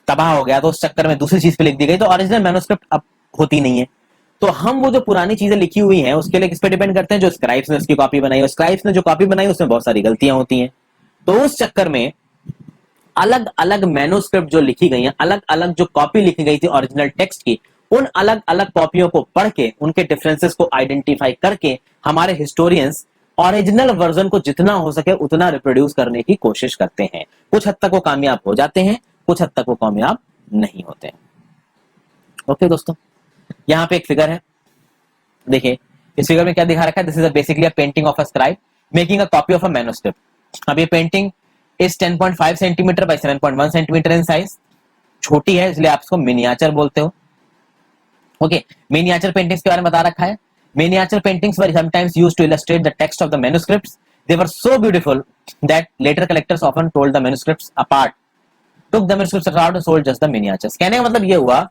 तबाह हो गया तो उस चक्कर में दूसरी चीज पे लिख दी गई, तो ओरिजिनल मैन्युस्क्रिप्ट अब होती नहीं है। तो हम वो जो पुरानी चीजें लिखी हुई हैं उसके लिए किस पे डिपेंड करते हैं, जो स्क्राइब्स ने उसकी कॉपी बनाई, और स्क्राइब्स ने जो कॉपी बनाई उसमें बहुत सारी गलतियां होती हैं। तो उस चक्कर में अलग अलग मैन्युस्क्रिप्ट जो लिखी गई हैं, अलग अलग जो कॉपी लिखी गई थी ओरिजिनल टेक्स्ट की, उन अलग अलग कॉपियों को पढ़ के उनके डिफरेंसेस को आइडेंटिफाई करके हमारे हिस्टोरियंस ओरिजिनल वर्जन को जितना हो सके उतना रिप्रोड्यूस करने की कोशिश करते हैं। कुछ हद तक वो कामयाब हो जाते हैं, कुछ हद तक वो कामयाब नहीं होते हैं। ओके दोस्तों, यहाँ पे एक फिगर है, देखिए इस फिगर में क्या दिखा रखा है, this is basically a painting of a scribe making a copy of a manuscript. अब ये पेंटिंग इस 10.5 centimetre bye 7.1 centimetre in size, छोटी है इसलिए आप इसको मिनिएचर बोलते हो। ओके, मिनिएचर पेंटिंग्स के बारे में बता रखा है, miniature paintings were sometimes used to illustrate the text of the manuscripts, they were so beautiful that later collectors often told the manuscripts apart, took the manuscripts apart and sold just the miniatures. कहने का मतलब ये हुआ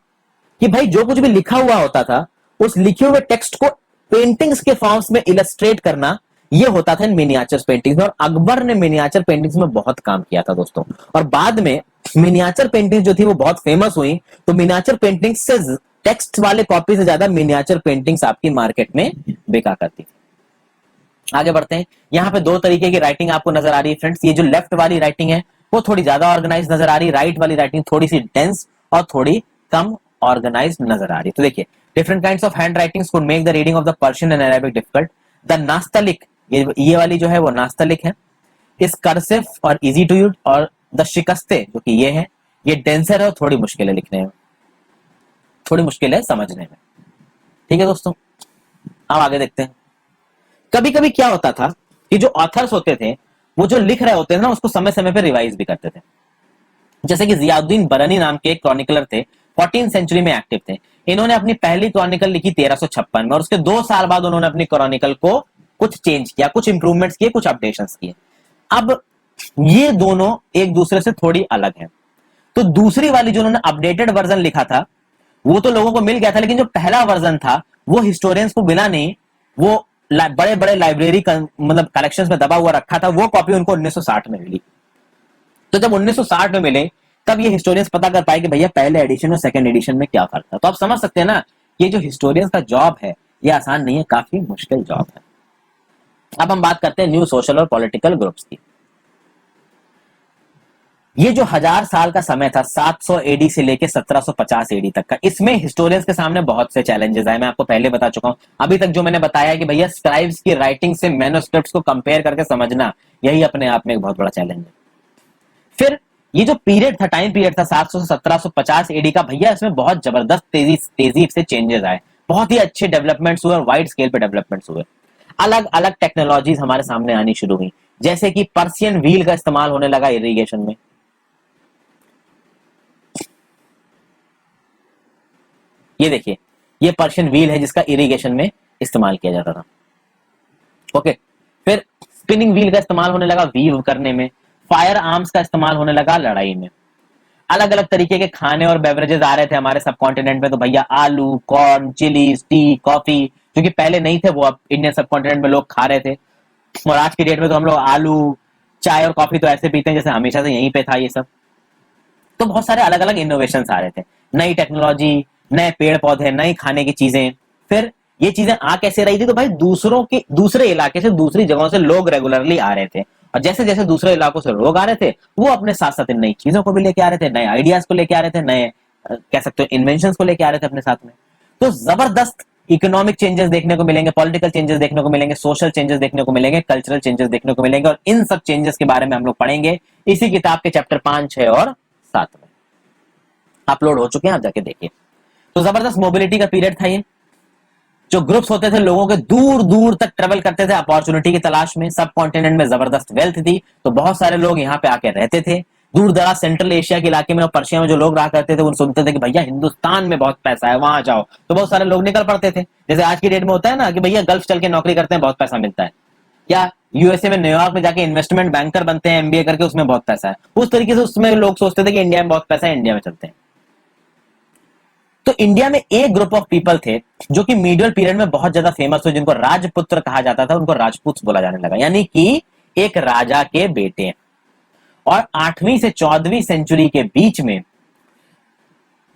कि भाई जो कुछ भी लिखा हुआ होता था उस लिखे हुए टेक्स्ट को पेंटिंग्स के फॉर्म्स में इलस्ट्रेट करना ये होता था इन मिनिएचर पेंटिंग्स में, और अकबर ने मिनिएचर पेंटिंग्स में बहुत काम किया था दोस्तों। और बाद में मिनिएचर पेंटिंग्स जो थी वो बहुत फेमस हुई, तो मिनिएचर पेंटिंग्स से टेक्स्ट वाले कॉपी से ज्यादा मिनिएचर पेंटिंग्स आपकी मार्केट में बिका करती थी। आगे बढ़ते हैं, यहाँ पे 2 तरीके की राइटिंग आपको नजर आ रही है फ्रेंड्स। ये जो लेफ्ट वाली राइटिंग है वो थोड़ी ज्यादा ऑर्गेनाइज नजर आ रही है, राइट वाली राइटिंग थोड़ी सी डेंस और थोड़ी कम ऑर्गेनाइज नजर आ रही है। तो देखिए different kinds of handwritings could make the reading of the Persian and Arabic difficult. The नास्तलिक, ये वाली जो है वो नास्तलिक है, इस कर्सिव और इजी टू यूज, और द शिकस्ते जो कि ये है ये डेंसर है और थोड़ी मुश्किल है लिखने में, थोड़ी मुश्किल है समझने में। ठीक है दोस्तों, अब आगे देखते हैं। कभी कभी क्या होता था कि जो ऑथर्स होते थे वो जो लिख रहे होते थे ना उसको समय समय पे रिवाइज भी करते थे। जैसे कि जियाउद्दीन बरनी नाम के एक क्रॉनिकलर थे, 14th सेंचुरी में एक्टिव थे। इन्होंने अपनी पहली क्रॉनिकल लिखी 1356 में और उसके 2 साल बाद उन्होंने अपनी क्रॉनिकल को कुछ चेंज किया, कुछ इंप्रूवमेंट्स किए, कुछ अपडेशंस किए। अब ये दोनों एक दूसरे से थोड़ी अलग है। तो दूसरी वाली जो उन्होंने अपडेटेड वर्जन लिखा था वो तो लोगों को मिल गया था, लेकिन जो पहला वर्जन था वो हिस्टोरियंस को मिला नहीं। वो बड़े बड़े लाइब्रेरी मतलब कलेक्शंस में दबा हुआ रखा था। वो कॉपी उनको 1960 में मिली। तो जब 1960 में मिले तब ये हिस्टोरियंस पता कर पाए कि भैया पहले एडिशन और सेकंड एडिशन में क्या फर्क था। तो आप समझ सकते हैं ना, ये जो हिस्टोरियंस का जॉब है ये आसान नहीं है, काफी मुश्किल जॉब है। अब हम बात करते हैं न्यू सोशल और पॉलिटिकल ग्रुप्स की। ये जो 1000 साल का समय था 700 एडी से लेके 1750 एडी तक का, इसमें हिस्टोरियंस के सामने बहुत से चैलेंजेस आए। मैं आपको पहले बता चुका हूं। अभी तक जो मैंने बताया कि भैया स्क्राइब्स की राइटिंग से मैन्युस्क्रिप्ट्स को कंपेयर करके समझना, यही अपने आप में एक बहुत बड़ा चैलेंज है। फिर ये जो पीरियड था, टाइम पीरियड था 700 से 1750 एडी का, भैया इसमें बहुत जबरदस्त तेजी से चेंजेस आए। बहुत ही अच्छे डेवलपमेंट्स हुए और वाइड स्केल पे डेवलपमेंट्स हुए। अलग अलग टेक्नोलॉजीज हमारे सामने आनी शुरू हुई, जैसे कि पर्सियन व्हील का इस्तेमाल होने लगा इरिगेशन में। ये देखिए, ये पर्शियन व्हील है जिसका इरिगेशन में इस्तेमाल किया जाता था। ओके, फिर स्पिनिंग व्हील का इस्तेमाल होने लगा वीव करने में। फायर आर्म्स का इस्तेमाल होने लगा लड़ाई में। अलग अलग तरीके के खाने और बेवरेजेस आ रहे थे हमारे सब कॉन्टिनेंट में। तो भैया आलू, कॉर्न, चिलीज, टी, कॉफी, जो कि पहले नहीं थे वो अब इंडियन सब कॉन्टिनेंट में लोग खा रहे थे। और आज की डेट में तो हम लोग आलू, चाय और कॉफी तो ऐसे पीते हैं जैसे हमेशा से यहीं पे था ये सब। तो बहुत सारे अलग अलग इनोवेशन आ रहे थे, नई टेक्नोलॉजी, नए पेड़ पौधे, नई खाने की चीजें। फिर ये चीजें आ कैसे रही थी, तो भाई दूसरों के, दूसरे इलाके से, दूसरी जगहों से लोग रेगुलरली आ रहे थे। और जैसे जैसे दूसरे इलाकों से लोग आ रहे थे वो अपने साथ साथ नई चीजों को भी लेके आ रहे थे, नए आइडियाज को लेके आ रहे थे, नए कह सकते हो इन्वेंशन को लेके आ रहे थे अपने साथ में। तो जबरदस्त इकोनॉमिक चेंजेस देखने को मिलेंगे, पॉलिटिकल चेंजेस देखने को मिलेंगे, सोशल चेंजेस देखने को मिलेंगे, कल्चरल चेंजेस देखने को मिलेंगे। और इन सब चेंजेस के बारे में हम लोग पढ़ेंगे इसी किताब के चैप्टर 5, 6 और 7 में। अपलोड हो चुके हैं, आप जाके देखिए। तो जबरदस्त मोबिलिटी का पीरियड था ये। जो ग्रुप्स होते थे लोगों के दूर दूर तक ट्रेवल करते थे अपॉर्चुनिटी की तलाश में। सब कॉन्टिनेंट में जबरदस्त वेल्थ थी, तो बहुत सारे लोग यहाँ पे आके रहते थे। दूर दराज सेंट्रल एशिया के इलाके में और पर्शिया में जो लोग रहा करते थे वो सुनते थे कि भैया हिंदुस्तान में बहुत पैसा है, वहां जाओ। तो बहुत सारे लोग निकल पड़ते थे। जैसे आज की डेट में होता है ना कि भैया गल्फ चल के नौकरी करते हैं, बहुत पैसा मिलता है, या यूएसए में न्यूयॉर्क में जाके इन्वेस्टमेंट बैंकर बनते हैं एमबीए करके, उसमें बहुत पैसा है। उस तरीके से उसमें लोग सोचते थे कि इंडिया में बहुत पैसा है, इंडिया में चलते हैं। तो इंडिया में एक ग्रुप ऑफ पीपल थे जो कि मीडियल पीरियड में बहुत ज्यादा फेमस हुए, जिनको राजपुत्र कहा जाता था। उनको राजपूत बोला जाने लगा, यानी कि एक राजा के बेटे। और 8वीं से 14वीं सेंचुरी के बीच में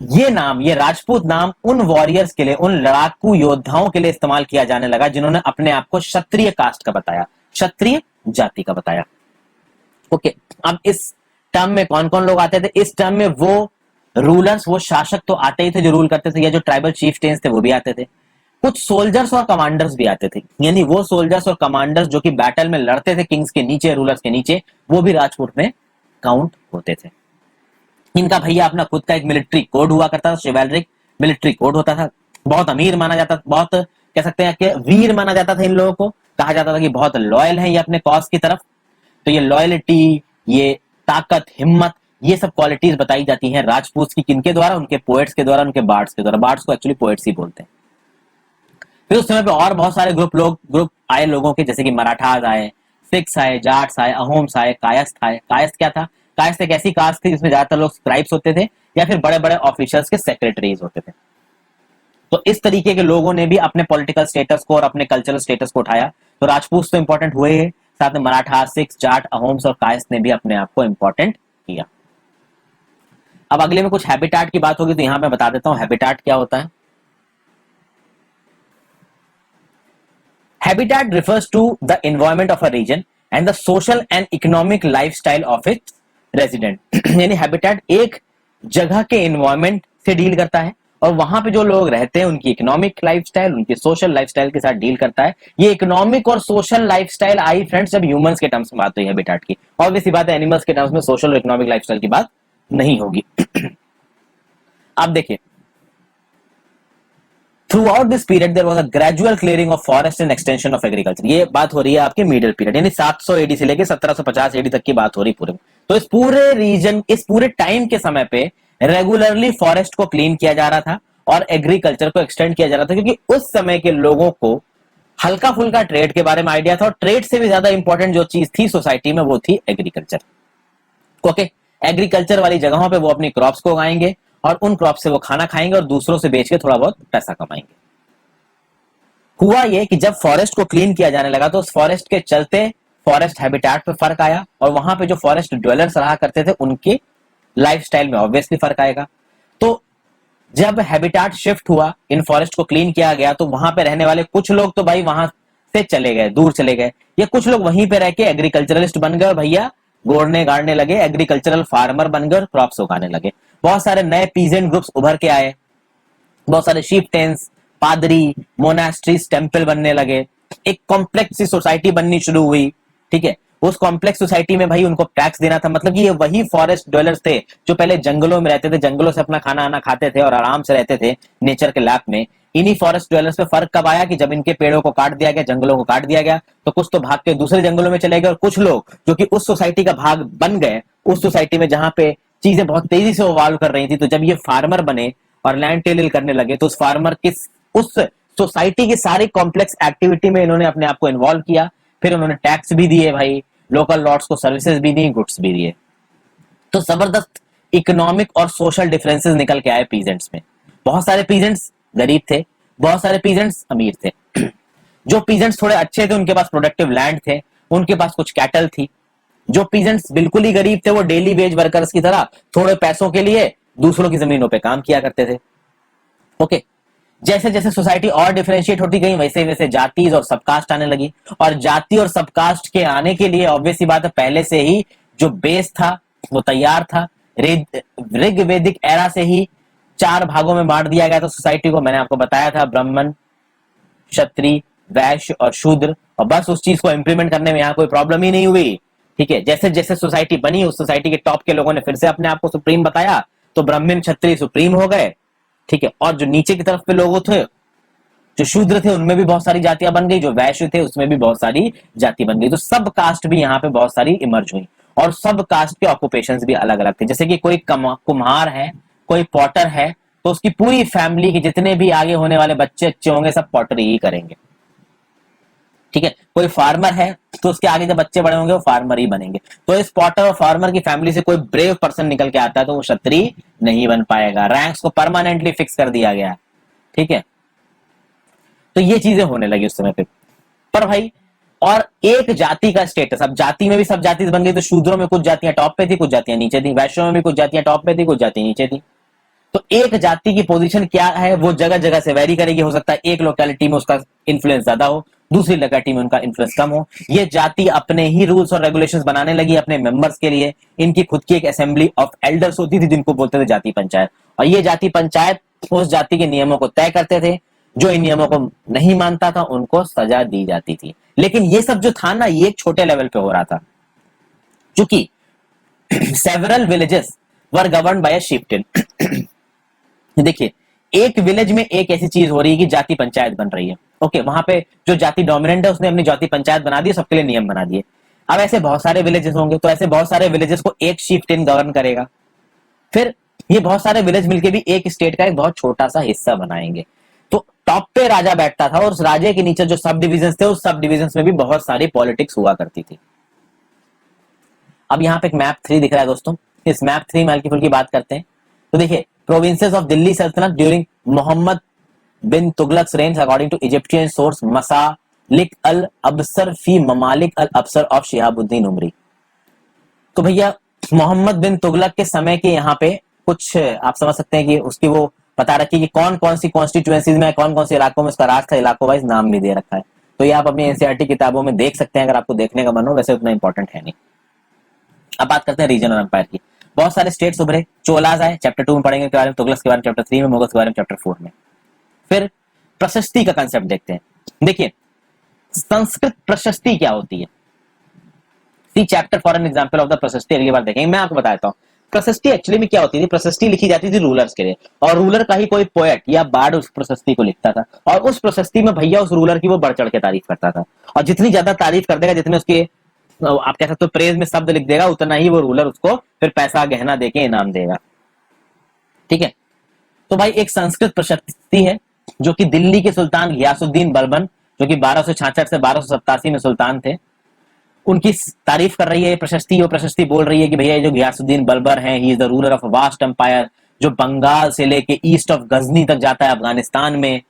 ये नाम, ये राजपूत नाम उन वॉरियर्स के लिए, उन लड़ाकू योद्धाओं के लिए इस्तेमाल किया जाने लगा जिन्होंने अपने आप को क्षत्रिय कास्ट का बताया, क्षत्रिय जाति का बताया। ओके, अब इस टर्म में कौन कौन लोग आते थे? इस टर्म में वो रूलर्स, वो शासक तो आते ही थे जो रूल करते थे, या जो ट्राइबल चीफ्टेन्स थे वो भी आते थे। कुछ सोल्जर्स और कमांडर्स भी आते थे, यानी वो सोल्जर्स और कमांडर्स जो कि बैटल में लड़ते थे किंग्स के नीचे, रूलर्स के नीचे, वो भी राजपूत में काउंट होते थे। इनका भैया अपना खुद का एक मिलिट्री कोड हुआ करता था, शिवैलरिक मिलिट्री कोड होता था। बहुत अमीर माना जाता, बहुत कह सकते हैं कि वीर माना जाता था इन लोगों को। कहा जाता था कि बहुत लॉयल है ये अपने कॉज की तरफ। तो ये लॉयल्टी, ये ताकत, हिम्मत, ये सब क्वालिटीज बताई जाती हैं राजपूत की। किनके द्वारा? उनके पोएट्स के द्वारा, उनके बार्ड्स के द्वारा। बार्ड्स को एक्चुअली पोएट्स ही बोलते हैं। फिर उस समय पे और बहुत सारे ग्रुप आए लोगों के, जैसे कि मराठास आए, सिख्स आए, जाट्स आए, अहोम्स आए, कायस्थ आए। कायस्थ क्या था? कायस्थ एक ऐसी कास्ट थी जिसमें ज्यादातर लोग स्क्राइब्स होते थे या फिर बड़े बड़े ऑफिसर्स के सेक्रेटरीज होते थे। तो इस तरीके के लोगों ने भी अपने पॉलिटिकल स्टेटस को और अपने कल्चरल स्टेटस को उठाया। तो राजपूत तो इंपॉर्टेंट हुए हैं, साथ में मराठा, सिख्स, जाट, अहोम्स और कायस्थ ने भी अपने आप को इंपॉर्टेंट किया। अब अगले में कुछ हैबिटाट की बात होगी, तो यहां मैं बता देता हूं हैबिटाट क्या होता है। Habitat refers to the environment of a region and the social and economic lifestyle of its resident. यानी हैबिटेट एक जगह के एनवायरमेंट से डील करता है और वहां पे जो लोग रहते हैं उनकी इकोनॉमिक लाइफस्टाइल, उनकी सोशल लाइफस्टाइल के साथ डील करता है। ये इकोनॉमिक और सोशल लाइफस्टाइल आई फ्रेंड्स जब ह्यूमंस के टर्म्स में बात हुई हैबिटेट की। ऑब्वियसली बात है, एनिमल्स के टर्म्स में सोशल और इकोनॉमिक लाइफस्टाइल की बात नहीं होगी। अब देखिए, Throughout this period there was a gradual clearing of forest and extension of agriculture. ये बात हो रही है आपके मिडिल पीरियड, यानी 700 एडी से लेके 1750 एडी तक की बात हो रही पूरे। तो इस पूरे रीजन, इस पूरे टाइम के समय पे रेगुलरली फॉरेस्ट को क्लीन किया जा रहा था और एग्रीकल्चर को एक्सटेंड किया जा रहा था, क्योंकि उस समय के लोगों को हल्का फुल्का ट्रेड के बारे में आइडिया था, और ट्रेड से भी ज्यादा इंपॉर्टेंट जो चीज थी सोसाइटी में वो थी एग्रीकल्चर। ओके, एग्रीकल्चर वाली जगहों पे वो अपनी क्रॉप्स को उगाएंगे और उन क्रॉप से वो खाना खाएंगे और दूसरों से बेच के थोड़ा बहुत पैसा कमाएंगे। हुआ ये कि जब फॉरेस्ट को क्लीन किया जाने लगा तो उस फॉरेस्ट के चलते फॉरेस्ट हैबिटेट पे फर्क आया, और वहां पे जो फॉरेस्ट ड्वेलर्स रहा करते थे उनके लाइफस्टाइल में ऑब्वियसली फर्क आएगा। तो जब हैबिटेट शिफ्ट हुआ, इन फॉरेस्ट को क्लीन किया गया, तो वहां पे रहने वाले कुछ लोग तो भाई वहां से चले गए, दूर चले गए, या कुछ लोग वहीं पे रह के एग्रीकल्चरलिस्ट बन गए, भैया गोड़ने गाड़ने लगे, एग्रीकल्चरल फार्मर बन गए, क्रॉप्स उगाने लगे। बहुत सारे नए पीजेंट ग्रुप्स उभर के आए, बहुत सारे शिफ्टेंस, पादरी, मोनास्ट्रीज, टेम्पल बनने लगे, एक कॉम्प्लेक्स सी सोसाइटी बननी शुरू हुई। ठीक है, उस कॉम्प्लेक्स सोसाइटी में भाई उनको टैक्स देना था, मतलब कि ये वही फॉरेस्ट ड्वेलर्स थे जो पहले जंगलों में रहते थे, जंगलों से अपना खाना आना खाते थे और आराम से रहते थे नेचर के लैप में। इन्हीं फॉरेस्ट ड्वेलर्स पे फर्क कब आया कि जब इनके पेड़ों को काट दिया गया, जंगलों को काट दिया गया, तो कुछ तो भाग के दूसरे जंगलों में चले गए, और कुछ लोग जो कि उस सोसाइटी का भाग बन गए, उस सोसाइटी में जहां पे चीजें बहुत तेजी से इवॉल्व कर रही थी, तो जब ये फार्मर बने और लैंड टेलिंग करने लगे, तो उस फार्मर की उस सोसाइटी की सारी कॉम्प्लेक्स एक्टिविटी में इन्होंने अपने आप को इन्वॉल्व किया। फिर उन्होंने टैक्स भी दिए भाई, लोकल लॉर्ड्स को सर्विसेज भी दी, गुड्स भी दिए। तो जबरदस्त इकोनॉमिक और सोशल डिफरेंसेस निकल के आए पीजेंट्स में। बहुत सारे पीजेंट्स गरीब थे, बहुत सारे पीजेंट्स अमीर थे। जो पीजेंट्स थोड़े अच्छे थे उनके पास प्रोडक्टिव लैंड थे, उनके पास कुछ कैटल थी। जो पीजेंट्स बिल्कुल ही गरीब थे वो डेली वेज वर्कर्स की तरह थोड़े पैसों के लिए दूसरों की जमीनों पे काम किया करते थे। ओके, जैसे जैसे सोसाइटी और डिफरेंशिएट होती गई वैसे वैसे जाति और सबकास्ट आने लगी, और जाति और सबकास्ट के आने के लिए ऑब्वियस सी बात है पहले से ही जो बेस था वो तैयार था। ऋग वैदिक एरा से ही 4 भागों में बांट दिया गया था सोसाइटी को। मैंने आपको बताया था ब्राह्मण, क्षत्रिय, वैश्य और शूद्र, और बस उस चीज को इंप्लीमेंट करने में यहाँ कोई प्रॉब्लम ही नहीं हुई। ठीक है, जैसे जैसे सोसाइटी बनी उस सोसाइटी के टॉप के लोगों ने फिर से अपने आप को सुप्रीम बताया, तो ब्राह्मण क्षत्रिय सुप्रीम हो गए। ठीक है, और जो नीचे की तरफ पे लोग थे, जो शूद्र थे, उनमें भी बहुत सारी जातियां बन गई, जो वैश्य थे उसमें भी बहुत सारी जाति बन गई। तो सब कास्ट भी यहाँ पे बहुत सारी इमर्ज हुई, और सब कास्ट के ऑक्यूपेशंस भी अलग अलग थे। जैसे कि कोई कुम्हार है, कोई पॉटर है, तो उसकी पूरी फैमिली के जितने भी आगे होने वाले बच्चे अच्छे होंगे सब पॉटरी ही करेंगे। ठीक है, कोई फार्मर है तो उसके आगे जब बच्चे बड़े होंगे वो फार्मर ही बनेंगे। तो इस पॉटर और फार्मर की फैमिली से कोई ब्रेव पर्सन निकल के आता है तो वो क्षत्रिय नहीं बन पाएगा। रैंक्स को परमानेंटली फिक्स कर दिया गया। ठीक है, तो ये चीजें होने लगी उस समय पे। पर भाई, और एक जाति का स्टेटस, अब जाति में भी सब जाति बन गई, तो शूद्रों में कुछ जातियां टॉप पे थी, कुछ जातियां नीचे थी, वैश्यों में भी कुछ जातियां टॉप पे थी, कुछ जाति नीचे थी। तो एक जाति की पोजीशन क्या है वो जगह जगह से वेरी करेगी। हो सकता है एक लोकेलिटी में उसका इन्फ्लुएंस ज्यादा हो, दूसरी लोकेलिटी में उनका इन्फ्लुएंस कम हो। ये जाति अपने ही रूल्स और रेगुलेशंस बनाने लगी अपने मेंबर्स के लिए। इनकी खुद की एक असेंबली ऑफ एल्डर्स होती थी जिनको बोलते थे जाति पंचायत, और ये जाति पंचायत उस जाति के नियमों को तय करते थे। जो इन नियमों को नहीं मानता था उनको सजा दी जाती थी। लेकिन ये सब जो था ना, ये एक छोटे लेवल पे हो रहा था, क्योंकि several villages were govern by a chieftain। देखिए, एक विलेज में एक ऐसी चीज हो रही है कि जाति पंचायत बन रही है। ओके, वहां पे जो जाति डोमिनेंट है उसने अपनी जाति पंचायत बना दी, सबके लिए नियम बना दिए। अब ऐसे बहुत सारे विलेजेस होंगे, तो ऐसे बहुत सारे विलेजेस को एक chieftain गवर्न करेगा। फिर ये बहुत सारे विलेज मिलके भी एक स्टेट का एक बहुत छोटा सा हिस्सा बनाएंगे। तो टॉप पे राजा बैठता था और उस राजे के नीचे जो सब डिविजन थे उस सब डिविजन में भी बहुत सारी पॉलिटिक्स हुआ करती थी। अब यहाँ पे एक मैप 3 दिख रहा है दोस्तों। इस मैप 3 में हल्की फुल्की बात करते हैं। तो देखिए, प्रोविंसेस ऑफ दिल्ली सल्तनत during Muhammad bin Tughlaq range according to Egyptian source Masalik al Absar fi ममालिक अल अबसर ऑफ शिहाबुद्दीन उमरी। तो भैया, मोहम्मद बिन तुगलक के समय के यहाँ पे कुछ आप समझ सकते हैं कि उसकी वो बता रखी कि कौन कौन सी कॉन्स्टिट्यूएंसीज में, कौन कौन से इलाकों में उसका राज था, इलाकों वाइज नाम भी दे रखा है। तो ये आप अपनी एनसीईआरटी किताबों में देख सकते हैं अगर आपको देखने का मन हो, वैसे उतना इंपॉर्टेंट है नहीं। अब बात करते हैं रीजनल एम्पायर की। बहुत सारे स्टेट्स उभरे, चोलाज आए, चैप्टर 2 में पढ़ेंगे के बारे में, तुगलक के बारे में चैप्टर 3 में, मुगल्स के बारे में चैप्टर 4 में। फिर प्रशस्ति का कंसेप्ट देखते हैं। देखिए, संस्कृत प्रशस्ति क्या होती है। See chapter for an example of the prashasti अगली बार देखेंगे। मैं आपको बताता हूँ प्रशस्ति एक्चुअली में क्या होती थी। प्रशस्ति लिखी जाती थी रूलर्स के लिए, और रूलर का ही कोई पोएट या बार्ड उस प्रशस्ति को लिखता था, और उस प्रशस्ति में भैया उस रूलर की वो बढ़ चढ़ के तारीफ करता था। और जितनी ज्यादा तारीफ कर देगा, जितने उसके आप कह सकते हो प्रेज में शब्द लिख देगा, उतना ही वो रूलर उसको फिर पैसा गहना देके इनाम देगा। ठीक है, तो भाई एक संस्कृत प्रशस्ति है जो कि दिल्ली के सुल्तान गियासुद्दीन बलबन जो कि 1266 से 1287 में सुल्तान थे, उनकी तारीफ कर रही है प्रशस्ति, और प्रशस्ति बोल रही है कि भैया ये जो गियासुद्दीन बलबर हैं, he is the ruler of vast empire, जो बंगाल से लेके ईस्ट ऑफ गजनी तक जाता है अफगानिस्तान में,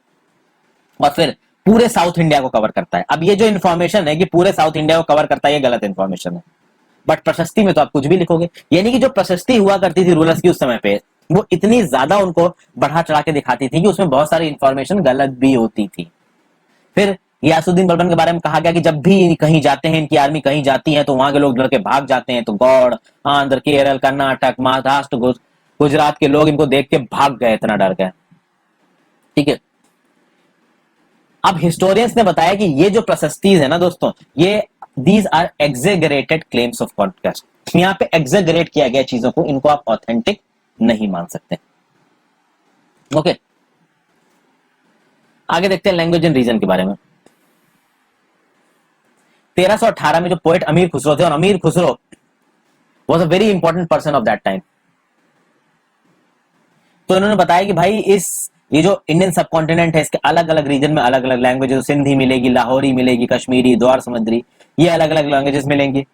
और फिर पूरे साउथ इंडिया को कवर करता है। अब ये जो इन्फॉर्मेशन है कि पूरे साउथ इंडिया को कवर करता है, ये गलत इन्फॉर्मेशन है। बट प्रशस्ति में तो आप कुछ भी लिखोगे, यानी कि जो प्रशस्ति हुआ करती थी रूलर्स की उस समय पे, वो इतनी ज्यादा उनको बढ़ा चढ़ा के दिखाती थी कि उसमें बहुत सारी इंफॉर्मेशन गलत भी होती थी। फिर गियासुद्दीन बलबन के बारे में कहा गया कि जब भी कहीं जाते हैं, इनकी आर्मी कहीं जाती है तो वहां के लोग डर के भाग जाते हैं, तो गौड़, आंध्र, केरल, कर्नाटक, महाराष्ट्र, गुजरात के लोग इनको देख के भाग गए, इतना डर गए। ठीक है। अब हिस्टोरियंस ने बताया कि ये जो प्रशस्तिज है ना दोस्तों, ये these are exaggerated claims of conquest. यहाँ पे एग्जेगरेट किया गया चीजों को, इनको आप ऑथेंटिक नहीं मान सकते। ओके, आगे देखते हैं लैंग्वेज एंड रीजन के बारे में। 1318 में जो पोएट अमीर खुसरो थे, और अमीर Khusro was a very important person of that time, तो इन्होंने बताया कि भाई ये जो इंडियन सब कॉन्टिनेंट है, इसके अलग अलग रीजन में अलग अलग लैंग्वेज, सिंधी मिलेगी, लाहौरी मिलेगी, कश्मीरी, द्वार समुद्री, ये अलग अलग लैंग्वेजेस मिलेंगी।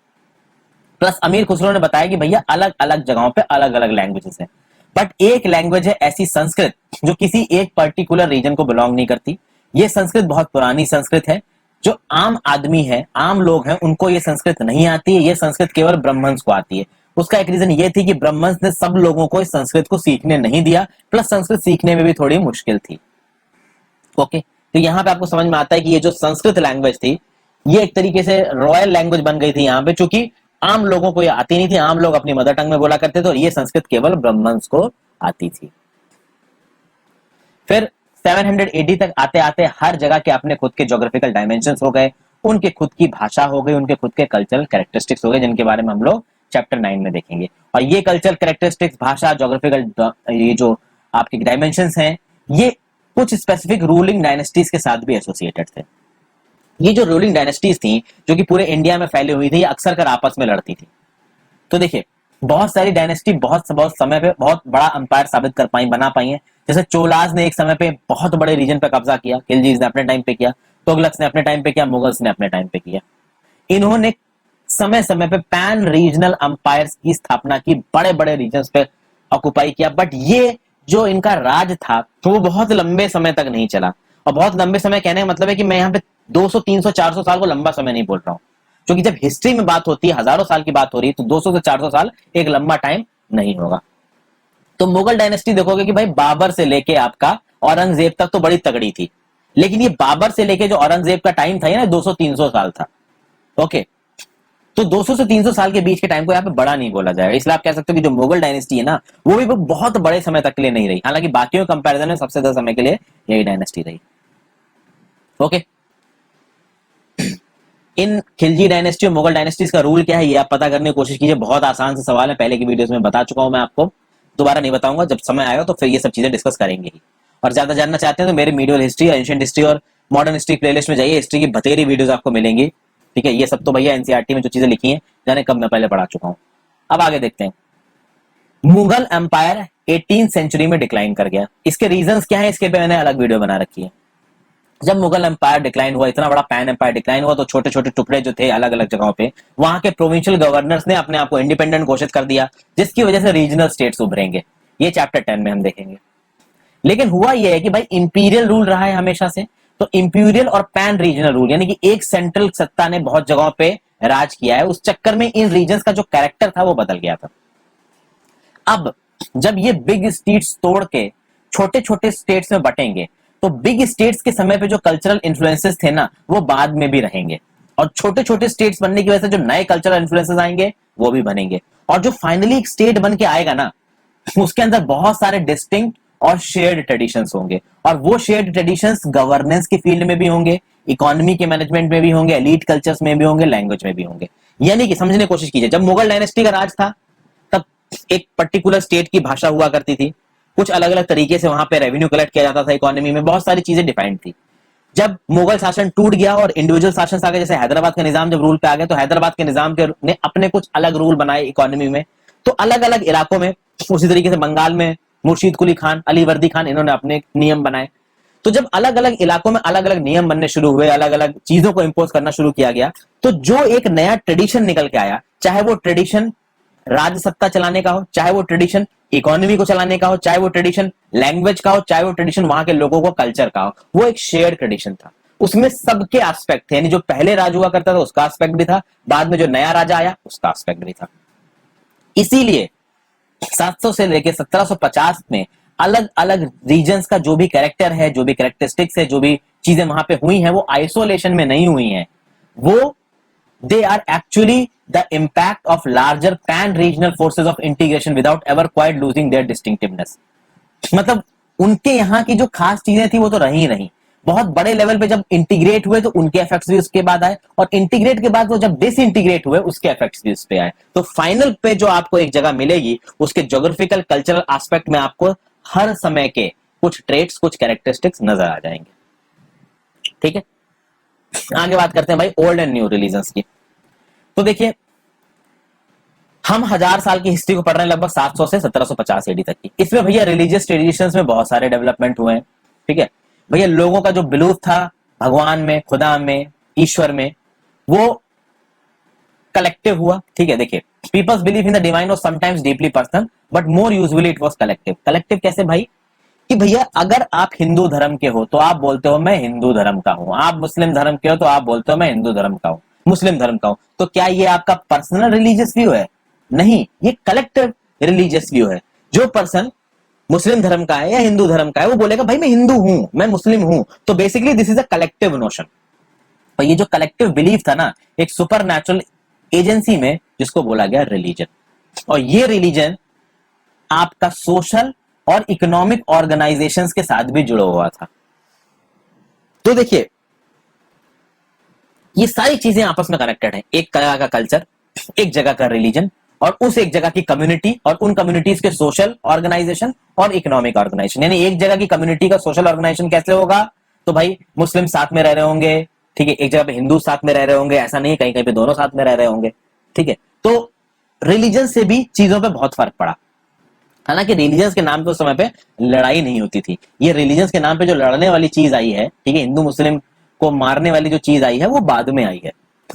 प्लस अमीर खुसरो ने बताया कि भैया अलग अलग जगहों पे अलग अलग लैंग्वेजेस हैं, बट एक लैंग्वेज है ऐसी संस्कृत जो किसी एक पर्टिकुलर रीजन को बिलोंग नहीं करती। ये संस्कृत बहुत पुरानी संस्कृत है, जो आम आदमी है, आम लोग हैं, उनको ये संस्कृत नहीं आती है। ये संस्कृत केवल ब्राह्मण्स को आती है। उसका एक रीजन ये थी कि ब्राह्मण्स ने सब लोगों को इस संस्कृत को सीखने नहीं दिया, प्लस संस्कृत सीखने में भी थोड़ी मुश्किल थी। ओके, तो यहाँ पे आपको समझ में आता है कि ये जो संस्कृत लैंग्वेज थी, ये एक तरीके से रॉयल लैंग्वेज बन गई थी यहाँ पे, चूंकि आम लोगों को ये आती नहीं थी, आम लोग अपनी मदर टंग में बोला करते थे, और ये संस्कृत केवल ब्राह्मण्स को आती थी। फिर 700 AD तक आते आते हर जगह के अपने खुद के ज्योग्राफिकल डायमेंशंस हो गए, उनके खुद की भाषा हो गई, उनके खुद के कल्चरल कैरेक्टरिस्टिक्स हो गए, जिनके बारे में हम लोग चैप्टर 9 में देखेंगे। और ये कल्चरल कैरेक्टरिस्टिक्स, भाषा, ज्योग्राफिकल ये जो आपके डायमेंशंस हैं, ये कुछ स्पेसिफिक रूलिंग डायनेस्टीज के साथ भी एसोसिएटेड थे। ये जो रूलिंग डायनेस्टीज थी जो कि पूरे इंडिया में फैली हुई थी, ये अक्सर कर आपस में लड़ती थी। तो देखिए, बहुत सारी डायनेस्टी बहुत समय पे बहुत बड़ा अंपायर साबित कर पाई, बना पाई है। जैसे चोलाज ने एक समय पे बहुत बड़े रीजन पे कब्जा किया, खिलजीज ने अपने टाइम पे किया, तुगलक्स ने अपने टाइम पे किया, मुगल्स ने अपने टाइम पे किया। इन्होंने समय समय पे पैन रीजनल अंपायर्स की स्थापना की, बड़े बड़े रीजन पे ऑक्युपाई किया, बट ये जो इनका राज था तो वो बहुत लंबे समय तक नहीं चला। और बहुत लंबे समय कहने का मतलब है कि मैं यहाँ पे 200, 300, 400 साल को लंबा समय नहीं बोल रहा हूँ, क्योंकि जब हिस्ट्री में बात होती है, हजारों साल की बात हो रही है, तो 200 से 400 साल एक लंबा टाइम नहीं होगा। तो मुगल डायनेस्टी देखोगे कि भाई बाबर से लेके आपका औरंगजेब तक तो बड़ी तगड़ी थी, लेकिन ये बाबर से लेके जो औरंगजेब का टाइम था ना, 200-300 साल था। ओके, तो 200 से 300 साल के बीच के टाइम को यहाँ पे बड़ा नहीं बोला जाएगा। इसलिए आप कह सकते हो कि जो मुगल डायनेस्टी है ना, वो भी बहुत बड़े समय तक के लिए नहीं रही, हालांकि बाकियों के कंपैरिजन में सबसे ज्यादा समय के लिए यही डायनेस्टी रही। ओके, इन खिलजी डायनेस्टी और मुगल डायनेस्टीज का रूल क्या है, ये आप पता करने की कोशिश कीजिए। बहुत आसान से सवाल है, पहले की वीडियोस में बता चुका हूं मैं आपको, दोबारा नहीं बताऊंगा, जब समय आएगा तो फिर ये सब चीजें डिस्कस करेंगे ही। और ज्यादा जानना चाहते हैं तो मेरे मीडियल हिस्ट्री, एंशिएंट हिस्ट्री और मॉडर्न हिस्ट्री प्लेलिस्ट में जाइए, हिस्ट्री की बतेरी वीडियोस आपको मिलेंगी। ठीक है, ये सब तो भैया एनसीईआरटी में जो चीजें लिखी हैं, जाने कब मैं पहले पढ़ा चुका हूं। अब आगे देखते हैं। मुगल एम्पायर 18th सेंचुरी में डिक्लाइन कर गया। इसके रीजंस क्या है, इसके पे मैंने अलग वीडियो बना रखी है। जब मुगल एम्पायर डिक्लाइन हुआ, इतना बड़ा पैन एम्पायर डिक्लाइन हुआ, तो छोटे छोटे टुकड़े जो थे अलग अलग जगहों पे, वहां के प्रोविंशियल गवर्नर्स ने अपने आप को इंडिपेंडेंट घोषित कर दिया, जिसकी वजह से रीजनल स्टेट्स उभरेंगे। ये चैप्टर 10 में हम देखेंगे। लेकिन हुआ यह है कि भाई इंपीरियल रूल रहा है हमेशा से, तो इंपीरियल और पैन रीजनल रूल, यानी कि एक सेंट्रल सत्ता ने बहुत जगहों पे राज किया है, उस चक्कर में इन रीजन्स का जो कैरेक्टर था वो बदल गया था। अब जब ये बिग स्टेट्स तोड़ के छोटे छोटे स्टेट्स में बटेंगे, तो बिग स्टेट्स के समय पे जो कल्चरल इन्फ्लुएंसेस थे ना, वो बाद में भी रहेंगे, और छोटे छोटे स्टेट्स बनने की वजह से जो नए कल्चरल इन्फ्लुएंसेस आएंगे वो भी बनेंगे, और जो फाइनली एक स्टेट बन के आएगा ना, उसके अंदर बहुत सारे डिस्टिंक्ट और शेयर्ड ट्रेडिशंस होंगे, और वो शेयर्ड ट्रेडिशंस गवर्नेंस के फील्ड में भी होंगे, इकोनॉमी के मैनेजमेंट में भी होंगे, एलीट कल्चर्स में भी होंगे, लैंग्वेज में भी होंगे। यानी कि समझने की कोशिश कीजिए, जब मुगल डायनेस्टी का राज था, तब एक पर्टिकुलर स्टेट की भाषा हुआ करती थी, कुछ अलग अलग तरीके से वहां पे रेवेन्यू कलेक्ट किया जाता था, इकोनॉमी में बहुत सारी चीजें डिफाइंड थी। जब मुगल शासन टूट गया और इंडिविजुअल शासन आ गए, जैसे हैदराबाद का निजाम जब रूल पे आ गया, तो हैदराबाद के निजाम के ने अपने कुछ अलग रूल बनाए इकोनॉमी में, तो अलग अलग इलाकों में, उसी तरीके से बंगाल में मुर्शीद कुली खान, अली वर्दी खान, इन्होंने अपने नियम बनाए। तो जब अलग अलग इलाकों में अलग अलग नियम बनने शुरू हुए, अलग अलग चीजों को इंपोज करना शुरू किया गया, तो जो एक नया ट्रेडिशन निकल के आया, चाहे वो ट्रेडिशन राज्य सत्ता चलाने का हो, चाहे वो ट्रेडिशन इकोनॉमी को चलाने का हो, चाहे वो ट्रेडिशन लैंग्वेज का हो, चाहे वो ट्रेडिशन वहां के लोगों को कल्चर का हो, वो एक शेयर्ड ट्रेडिशन था। उसमें सबके एस्पेक्ट थे, यानी जो पहले राज हुआ करता था उसका एस्पेक्ट भी था, बाद में जो नया राजा आया उसका एस्पेक्ट भी था। इसीलिए 700 से लेकर 1750 में अलग अलग रीजन्स का जो भी कैरेक्टर है, जो भी कैरेक्टरिस्टिक्स है, जो भी चीजें वहां पे हुई हैं, वो आइसोलेशन में नहीं हुई हैं, वो they are actually the impact of larger pan-regional forces of integration without ever quite losing their distinctiveness। मतलब उनके यहाँ की जो खास चीजें थी वो तो रही नहीं, बहुत बड़े लेवल पे जब इंटीग्रेट हुए तो उनके इफेक्ट्स भी उसके बाद आए, और इंटीग्रेट के बाद वो जब डिसइंटीग्रेट हुए उसके इफेक्ट्स भी उस पे आए। तो फाइनल पे जो आपको एक जगह मिलेगी, उसके ज्योग्राफिकल कल्चरल एस्पेक्ट में आपको हर समय के कुछ ट्रेट्स, कुछ कैरेक्टरिस्टिक्स नजर आ जाएंगे। ठीक है, आगे बात करते हैं भाई ओल्ड एंड न्यू रिलीजन्स की। तो देखिए, हम 1000 साल की हिस्ट्री को पढ़ रहे हैं, लगभग 700 से 1750 एडी तक की। इसमें भैया रिलीजियस ट्रेडिशंस में बहुत सारे डेवलपमेंट हुए हैं। ठीक है भैया, लोगों का जो बिलीफ था भगवान में, खुदा में, ईश्वर में, वो कलेक्टिव हुआ। ठीक है, देखिए, people's belief in the divine was sometimes deeply personal but more usually it was collective. Collective कैसे भाई, कि भैया अगर आप हिंदू धर्म के हो तो आप बोलते हो मैं हिंदू धर्म का हूं, आप मुस्लिम धर्म के हो तो आप बोलते हो मैं हिंदू धर्म का हूं, मुस्लिम धर्म का हूं। तो क्या ये आपका पर्सनल रिलीजियस व्यू है? नहीं, ये कलेक्टिव रिलीजियस व्यू है। जो पर्सन मुस्लिम धर्म का है या हिंदू धर्म का है, वो बोलेगा भाई मैं हिंदू हूं, मैं मुस्लिम हूं। तो basically this is a collective notion. और ये जो कलेक्टिव बिलीफ था ना, एक सुपर नेचुरल एजेंसी में, जिसको बोला गया रिलीजन। और ये रिलीजन आपका सोशल और इकोनॉमिक ऑर्गेनाइजेशंस के साथ भी जुड़ा हुआ था। तो देखिए, ये सारी चीजें आपस में कनेक्टेड हैं। एक जगह का कल्चर, एक जगह का रिलीजन, और उस एक जगह की कम्युनिटी, और उन कम्युनिटीज के सोशल ऑर्गेनाइजेशन और इकोनॉमिक ऑर्गेनाइजेशन। यानी एक जगह की कम्युनिटी का सोशल ऑर्गेनाइजेशन कैसे होगा, तो भाई मुस्लिम साथ में रह रहे होंगे, ठीक है, एक जगह पे हिंदू साथ में रह रहे होंगे, ऐसा नहीं, कहीं कहीं पे दोनों साथ में रह रहे होंगे। ठीक है, तो रिलीजन से भी चीजों पे बहुत फर्क पड़ा। हालांकि रिलीजन के नाम पे उस समय पे लड़ाई नहीं होती थी। ये रिलीजन के नाम पे जो लड़ने वाली चीज आई है, ठीक है, हिंदू मुस्लिम को मारने वाली जो चीज आई है, वो बाद में आई है,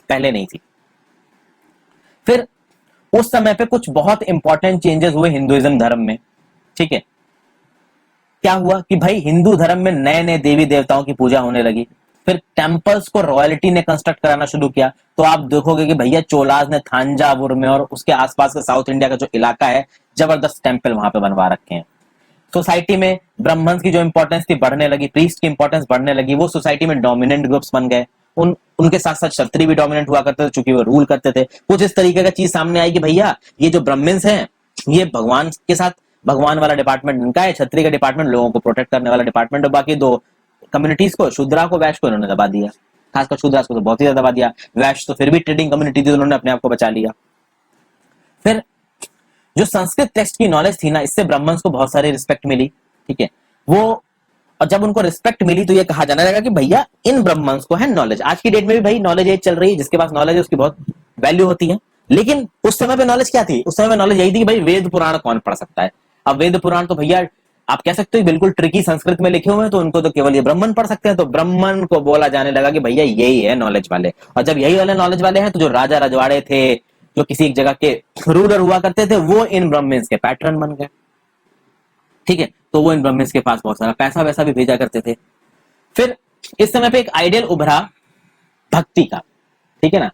पहले नहीं थी। फिर उस समय पे कुछ बहुत इंपॉर्टेंट चेंजेस हुए हिंदुइज्म धर्म में। ठीक है, क्या हुआ कि भाई हिंदू धर्म में नए नए देवी देवताओं की पूजा होने लगी। फिर टेम्पल्स को रॉयल्टी ने कंस्ट्रक्ट कराना शुरू किया। तो आप देखोगे कि भैया चोलाज ने थांजावुर में और उसके आसपास का साउथ इंडिया का जो इलाका है, जबरदस्त टेम्पल वहां पे बनवा रखे हैं। सोसाइटी में ब्राह्मण्स की जो इंपॉर्टेंस थी बढ़ने लगी, प्रीस्ट की इंपॉर्टेंस बढ़ने लगी, वो सोसाइटी में डोमिनेंट ग्रुप्स बन गए। उनके साथ साथ क्षत्रिय भी डोमिनेंट हुआ करते थे, चूंकि वो रूल करते थे। कुछ इस तरीके का चीज सामने आई कि भैया ये जो ब्राह्मण्स हैं, ये भगवान के साथ, भगवान वाला डिपार्टमेंट इनका है, क्षत्रिय का डिपार्टमेंट लोगों को प्रोटेक्ट करने वाला डिपार्टमेंट, और बाकी दो कम्युनिटीज को, शूद्रा को, वैश्य को इन्होंने दबा दिया। खासकर शूद्रा को तो बहुत ही ज्यादा दबा दिया। वैश्य तो फिर भी ट्रेडिंग कम्युनिटी थी, उन्होंने अपने आप को बचा लिया। फिर जो संस्कृत टेक्स्ट की नॉलेज थी ना, इससे ब्राह्मण्स को बहुत सारी रिस्पेक्ट मिली। ठीक है, वो, और जब उनको रिस्पेक्ट मिली तो ये कहा जाने लगा कि भैया इन ब्राह्मण्स को है नॉलेज। आज की डेट में भी भाई नॉलेज एज चल रही है, जिसके पास नॉलेज है उसकी बहुत वैल्यू होती है। लेकिन उस समय पे नॉलेज क्या थी? उस समय पे नॉलेज यही थी कि भाई वेद पुराण कौन पढ़ सकता है। अब वेद पुराण तो भैया आप कह सकते हो बिल्कुल ट्रिकी संस्कृत में लिखे हुए हैं, तो उनको तो केवल ये ब्राह्मण पढ़ सकते हैं। तो ब्राह्मण को बोला जाने लगा कि भैया यही है नॉलेज वाले। और जब यही वाले नॉलेज वाले हैं, तो जो राजा रजवाड़े थे, जो किसी एक जगह के रूलर हुआ करते थे, वो इन ब्राह्मण्स के पैटर्न बन गए। ठीक है, तो वो इन ब्राह्मण्स के पास बहुत सारा पैसा वैसा भी भेजा करते थे। फिर इस समय पे एक आइडियल उभरा भक्ति का। ठीक है ना,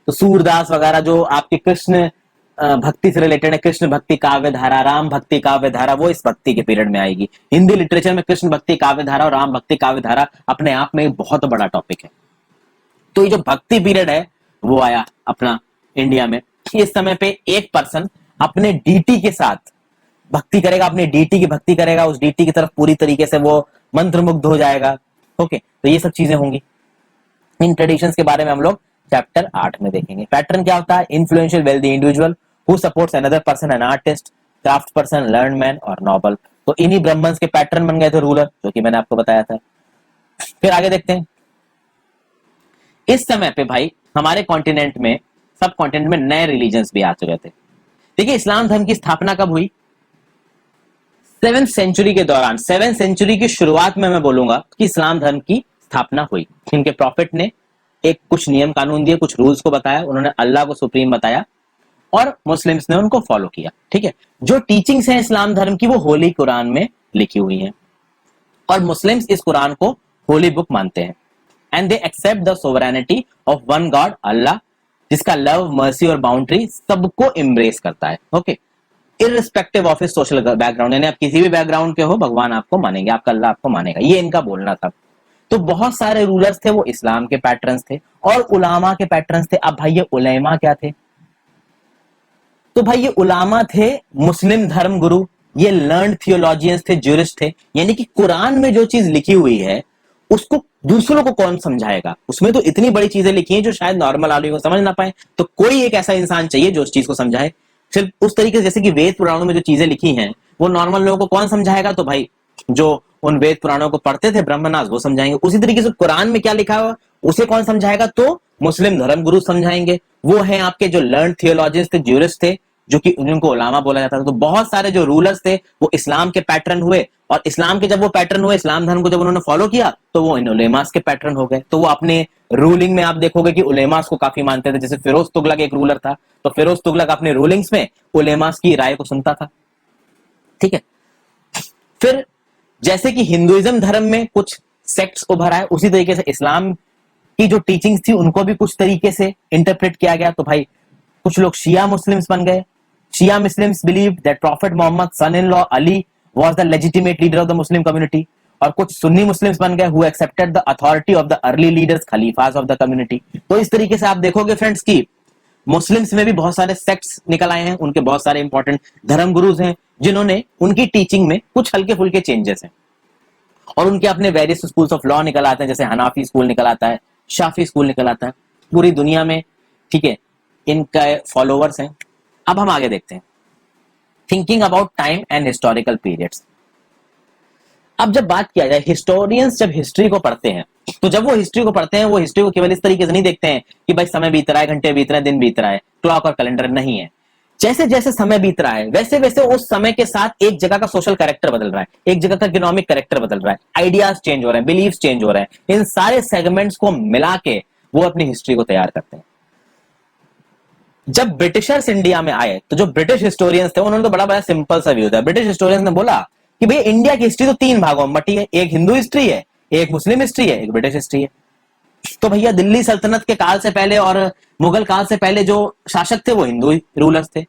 तो सूरदास वगैरह जो आपके कृष्ण भक्ति से रिलेटेड है, कृष्ण भक्ति काव्य धारा, राम भक्ति काव्य धारा, वो इस भक्ति के पीरियड में आएगी। हिंदी लिटरेचर में कृष्ण भक्ति काव्य धारा और राम भक्ति काव्य धारा अपने आप में एक बहुत बड़ा टॉपिक है। तो ये जो भक्ति पीरियड है वो आया अपना इंडिया में। इस समय पे एक पर्सन अपने डीटी के साथ भक्ति करेगा, अपने डीटी की भक्ति करेगा, उस डीटी की तरफ पूरी तरीके से वो मंत्रमुग्ध हो जाएगा। ओके, तो ये सब चीजें होंगी। इन ट्रेडिशंस के बारे में हम लोग चैप्टर 8 में देखेंगे। पैटर्न क्या होता है? Influential wealthy individual who supports another person, an artist, craft person, learn man और नॉबल। तो इन्हीं ब्राह्मण्स के पैटर्न बन गए थे रूलर, जो कि मैंने आपको बताया था। फिर आगे देखते हैं। इस समय पे भाई हमारे कॉन्टिनेंट में, सब कॉन्टिनेंट में नए रिलीजन्स भी आ चुके थे। देखिए, इस्लाम धर्म की स्थापना कब हुई? 7th सेंचुरी के दौरान, 7th सेंचुरी की शुरुआत में मैं बोलूंगा कि इस्लाम धर्म की स्थापना हुई। इनके प्रॉफिट ने एक कुछ नियम कानून दिए, कुछ रूल्स को बताया, उन्होंने अल्लाह को सुप्रीम बताया और मुस्लिम्स ने उनको फॉलो किया। ठीक है, जो टीचिंग्स हैं इस्लाम धर्म की वो होली कुरान में लिखी हुई हैं और मुस्लिम्स इस कुरान को होली बुक मानते हैं। And they accept the sovereignty of one God Allah, जिसका लव, मर्सी और बाउंड्री सबको एम्ब्रेस करता है। Okay, irrespective of his social background, यानी आप किसी भी बैकग्राउंड के हो, भगवान आपको मानेंगे, आपका अल्लाह आपको मानेगा, ये इनका बोलना था। तो बहुत सारे रूलर्स थे वो इस्लाम के पैटर्न्स थे और उलामा के पैटर्न्स थे। अब भाई ये उलेमा क्या थे? तो भाई ये उलामा थे मुस्लिम धर्म गुरु, ये लर्न्ड थियोलॉजियंस थे, ज्यूरिस्ट थे। यानी कि कुरान में जो चीज लिखी हुई है उसको दूसरों को कौन समझाएगा? उसमें तो इतनी बड़ी चीजें लिखी हैं जो शायद नॉर्मल आदमी को समझ ना पाए, तो कोई एक ऐसा इंसान चाहिए जो उस चीज को समझाए। सिर्फ उस तरीके से जैसे कि वेद पुराणों में जो चीजें लिखी हैं वो नॉर्मल लोगों को कौन समझाएगा? तो भाई जो उन वेद पुराणों को पढ़ते थे ब्रह्मनास वो समझाएंगे। उसी तरीके से कुरान में क्या लिखा हुआ उसे कौन समझाएगा? तो मुस्लिम धर्म गुरु समझाएंगे। वो है आपके जो लर्न थियोलॉजिस्ट थे, ज्यूरिस्ट थे, जो कि उनको उलामा बोला जाता था। तो बहुत सारे जो रूलर्स थे वो इस्लाम के पैटर्न हुए और इस्लाम के जब वो पैटर्न हुए, इस्लाम धर्म को जब उन्होंने फॉलो किया तो वो इन उलेमास के पैटर्न हो गए। तो वो अपने रूलिंग में आप देखोगे कि उलेमास को काफी मानते थे। जैसे फिरोज तुगलक एक रूलर था, तो फिरोज तुगलक अपने रूलिंग्स में उलेमास की राय को सुनता था। ठीक है, फिर जैसे कि हिंदुइज्म धर्म में कुछ सेक्ट्स उभर आए, उसी तरीके से इस्लाम की जो टीचिंग्स थी उनको भी कुछ तरीके से इंटरप्रेट किया गया। तो भाई कुछ लोग शिया मुस्लिम्स बन गए। Shia Muslims believe that prophet Muhammad son in law Ali was the legitimate leader of the Muslim community. और कुछ सुन्नी मुस्लिम्स बन गए who accepted the authority of the early leaders caliphs of the community. तो इस तरीके से आप देखोगे फ्रेंड्स की मुस्लिम्स में भी बहुत सारे सेक्ट्स निकल आए हैं, उनके बहुत सारे इंपॉर्टेंट धर्म गुरुज हैं जिन्होंने उनकी टीचिंग में कुछ हल्के फुल्के चेंजेस हैं और उनके अपने वेरियस स्कूल्स ऑफ लॉ निकल आते हैं। जैसे हनाफी स्कूल निकल आता है, शाफी स्कूल निकल आता है, पूरी दुनिया में। ठीक है, इनका फॉलोवर्स हैं। अब हम आगे देखते हैं, thinking about time and historical periods. अब जब बात किया जाए, हिस्टोरियंस जब हिस्ट्री को पढ़ते हैं तो जब वो हिस्ट्री को पढ़ते हैं वो हिस्ट्री को केवल इस तरीके से नहीं देखते हैं कि भाई समय बीत रहा है, घंटे बीत रहे हैं, दिन बीत रहा है, क्लॉक और कैलेंडर नहीं है। जैसे जैसे समय बीत रहा है वैसे वैसे उस समय के साथ एक जगह का सोशल कैरेक्टर बदल रहा है, एक जगह का इकोनॉमिक कैरेक्टर बदल रहा है, आइडियाज चेंज हो रहे हैं, बिलीव्स चेंज हो रहे हैं। इन सारे सेगमेंट्स को मिला के वो अपनी हिस्ट्री को तैयार करते हैं। जब ब्रिटिशर्स इंडिया में आए तो जो ब्रिटिश हिस्टोरियंस थे उन्होंने तो बड़ा सिंपल सा व्यू था। ब्रिटिश हिस्टोरियंस ने बोला कि भाई इंडिया की हिस्ट्री तो 3 भागों में बटी है, एक हिंदू हिस्ट्री है, एक मुस्लिम हिस्ट्री है, एक ब्रिटिश हिस्ट्री है। तो भैया दिल्ली सल्तनत के काल से पहले और मुगल काल से पहले जो शासक थे वो हिंदू रूलर्स थे,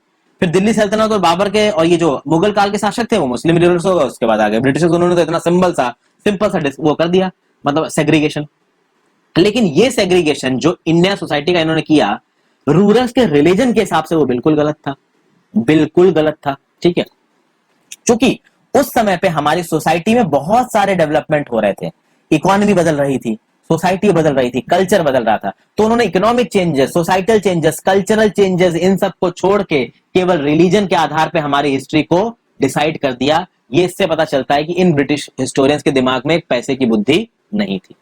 फिर दिल्ली सल्तनत और बाबर के और ये जो मुगल काल के शासक थे वो मुस्लिम रूलर्स हो गए, उसके बाद आ गए ब्रिटिशर्स। उन्होंने तो इतना सिंपल सा वो कर दिया, मतलब सेग्रीगेशन। लेकिन ये सेग्रीगेशन जो इंडिया सोसाइटी का इन्होंने किया रूलर्स के रिलीजन के हिसाब से वो बिल्कुल गलत था, बिल्कुल गलत था। ठीक है, क्योंकि उस समय पे हमारी सोसाइटी में बहुत सारे डेवलपमेंट हो रहे थे, इकोनॉमी बदल रही थी, सोसाइटी बदल रही थी, कल्चर बदल रहा था। तो उन्होंने economic changes, societal changes, cultural changes, इन सब को छोड़ के केवल रिलीजन के आधार पे हमारी हिस्ट्री को डिसाइड कर दिया। ये इससे पता चलता है कि इन ब्रिटिश हिस्टोरियंस के दिमाग में एक पैसे की बुद्धि नहीं थी।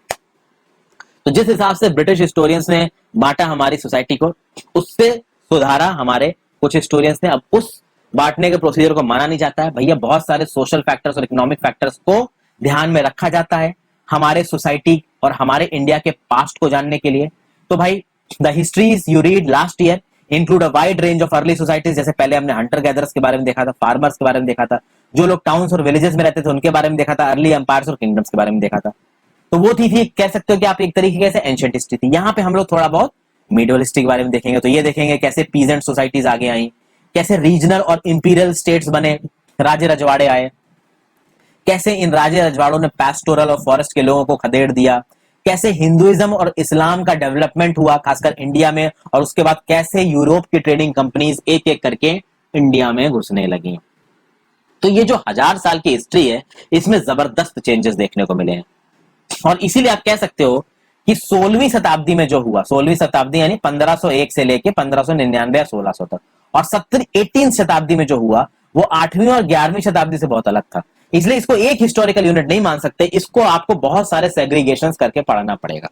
तो जिस हिसाब से ब्रिटिश हिस्टोरियंस ने बांटा हमारी सोसाइटी को, उससे सुधारा हमारे कुछ हिस्टोरियंस ने। अब उस बांटने के प्रोसीजर को माना नहीं जाता है। भैया बहुत सारे सोशल फैक्टर्स और इकोनॉमिक फैक्टर्स को ध्यान में रखा जाता है हमारे सोसाइटी और हमारे इंडिया के पास्ट को जानने के लिए। तो भाई the histories you read last year include a wide range of early societies. जैसे पहले हमने हंटर गैदरर्स के बारे में देखा था, फार्मर्स के बारे में देखा था, जो लोग टाउन्स और विलेजेस में रहते थे उनके बारे में देखा था, अर्ली एम्पायर्स और किंगडम्स के बारे में देखा था। तो वो थी कह सकते हो कि आप एक तरीके से एंशिएंट हिस्ट्री थी। यहाँ पे हम लोग थोड़ा बहुत मीडियल हिस्ट्री के बारे में देखेंगे। तो ये देखेंगे कैसे पीजेंट सोसाइटीज आगे आई, कैसे रीजनल और इंपीरियल स्टेट्स बने, राजे रजवाड़े आए, कैसे इन राजे रजवाड़ों ने पैस्टोरल और फॉरेस्ट के लोगों को खदेड़ दिया, कैसे हिंदुइज्म और इस्लाम का डेवलपमेंट हुआ खासकर इंडिया में, और उसके बाद कैसे यूरोप की ट्रेडिंग कंपनीज एक एक करके इंडिया में घुसने लगी। तो ये जो 1000 साल की हिस्ट्री है इसमें जबरदस्त चेंजेस देखने को मिले हैं। और इसीलिए आप कह सकते हो कि 16वीं शताब्दी में जो हुआ, 16वीं शताब्दी यानी 1501 से लेके 1599 या 1600 तक, और 18वीं शताब्दी में जो हुआ वो 8वीं और 11वीं शताब्दी से बहुत अलग था। इसलिए इसको एक हिस्टोरिकल यूनिट नहीं मान सकते, इसको आपको बहुत सारे सेग्रीगेशंस करके पढ़ना पड़ेगा।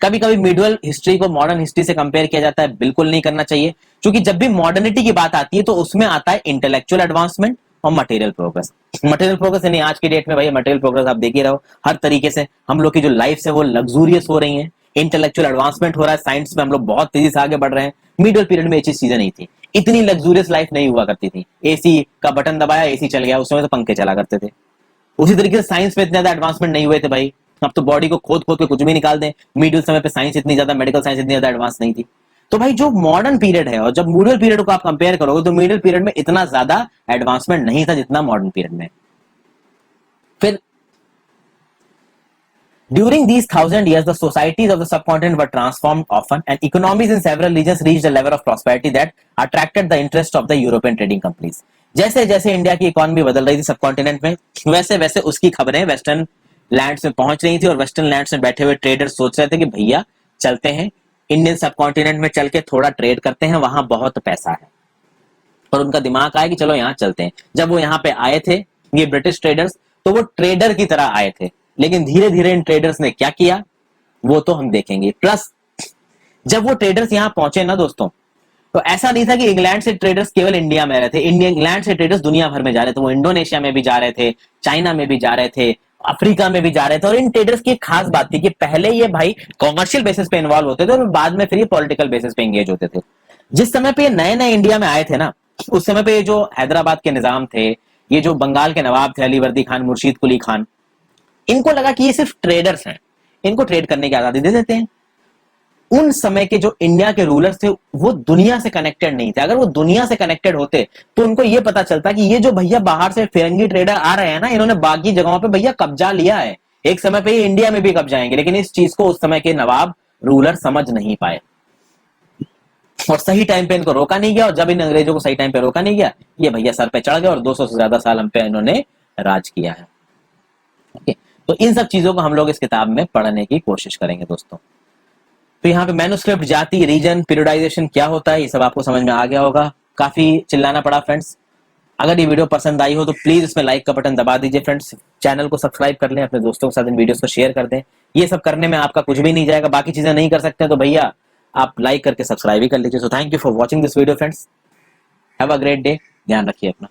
कभी कभी मिडिवल हिस्ट्री को मॉडर्न हिस्ट्री से कंपेयर किया जाता है, बिल्कुल नहीं करना चाहिए, क्योंकि जब भी मॉडर्निटी की बात आती है तो उसमें आता है इंटेलेक्चुअल एडवांसमेंट और मटेरियल प्रोग्रेस। मटेरियल प्रोग्रेस यानी आज की डेट में भाई मटेरियल प्रोग्रेस आप देख ही रहो, हर तरीके से हम लोग की जो लाइफ है वो लग्जूरियस हो रही है, इंटेलेक्चुअल एडवांसमेंट हो रहा है, साइंस में हम लोग बहुत तेजी से आगे बढ़ रहे हैं। मिडियल पीरियड में ये चीजें नहीं थी, इतनी लग्जूरियस लाइफ नहीं हुआ करती थी। एसी का बटन दबाया एसी चल गया, उस समय तो पंखे चला करते थे। उसी तरीके से साइंस में इतने ज्यादा एडवांसमेंट नहीं हुए थे भाई, अब तो बॉडी को खोद खोद के कुछ भी निकाल दें। मिडिल समय पे साइंस इतनी ज्यादा, मेडिकल साइंस इतनी ज्यादा एडवांस नहीं थी। तो भाई जो मॉडर्न पीरियड है और जब मिडिल पीरियड को आप कंपेयर करोगे तो मिडिल पीरियड में इतना ज्यादा एडवांसमेंट नहीं था जितना मॉडर्न पीरियड में। फिर during these 1,000 years the societies of the subcontinent were transformed often and economies in several regions reached a level of prosperity that attracted the interest of the European trading companies। जैसे जैसे India की economy बदल रही थी subcontinent में, वैसे वैसे उसकी खबरें वेस्टर्न लैंड्स में पहुंच रही थी और वेस्टर्न लैंड्स में बैठे हुए ट्रेडर सोच रहे थे कि भैया चलते हैं इंडियन सबकॉन्टिनेंट में, चल के थोड़ा ट्रेड करते हैं, वहां बहुत पैसा है। और उनका दिमाग आया कि चलो यहाँ चलते हैं। जब वो यहाँ पे आए थे ये ब्रिटिश ट्रेडर्स, तो वो ट्रेडर की तरह आए थे, लेकिन धीरे धीरे इन ट्रेडर्स ने क्या किया वो तो हम देखेंगे। प्लस जब वो ट्रेडर्स यहाँ पहुंचे ना दोस्तों, तो ऐसा नहीं था कि इंग्लैंड से ट्रेडर्स केवल इंडिया में रहे थे, इंग्लैंड से ट्रेडर्स दुनिया भर में जा रहे थे। वो इंडोनेशिया में भी जा रहे थे, चाइना में भी जा रहे थे, अफ्रीका में भी जा रहे थे। और इन ट्रेडर्स की एक खास बात थी कि पहले ये भाई कॉमर्शियल बेसिस पे इन्वॉल्व होते थे और बाद में फिर ये पॉलिटिकल बेसिस पे एंगेज होते थे। जिस समय पे ये नए नए इंडिया में आए थे ना, उस समय पे ये जो हैदराबाद के निजाम थे, ये जो बंगाल के नवाब थे अलीवर्दी खान, मुर्शीद कुली खान, इनको लगा कि ये सिर्फ ट्रेडर्स हैं, इनको ट्रेड करने की आजादी दे देते हैं। उन समय के जो इंडिया के रूलर्स थे वो दुनिया से कनेक्टेड नहीं थे। अगर वो दुनिया से कनेक्टेड होते तो उनको ये पता चलता कि ये जो भैया बाहर से फिरंगी ट्रेडर आ रहे हैं ना, इन्होंने बाकी जगहों पे भैया कब्जा लिया है, एक समय पे ये इंडिया में भी कब्जाएंगे। लेकिन इस चीज को उस समय के नवाब रूलर समझ नहीं पाए और सही टाइम पे इनको रोका नहीं गया। और जब इन अंग्रेजों को सही टाइम पे रोका नहीं गया, ये भैया सर पे चढ़ गए और 200 से ज्यादा साल हम पे इन्होंने राज किया है। तो इन सब चीजों को हम लोग इस किताब में पढ़ने की कोशिश करेंगे दोस्तों। तो यहाँ पे मैन्युस्क्रिप्ट, जाति, रीजन, पीरियडाइजेशन क्या होता है, ये सब आपको समझ में आ गया होगा। काफी चिल्लाना पड़ा फ्रेंड्स। अगर ये वीडियो पसंद आई हो तो प्लीज इसमें लाइक का बटन दबा दीजिए फ्रेंड्स। चैनल को सब्सक्राइब कर लें, अपने दोस्तों के साथ इन वीडियोस को शेयर कर दें। ये सब करने में आपका कुछ भी नहीं जाएगा, बाकी चीजें नहीं कर सकते तो भैया आप लाइक करके सब्सक्राइब ही कर लीजिए। So thank you for watching this video friends, have a great day, ध्यान रखिए अपना।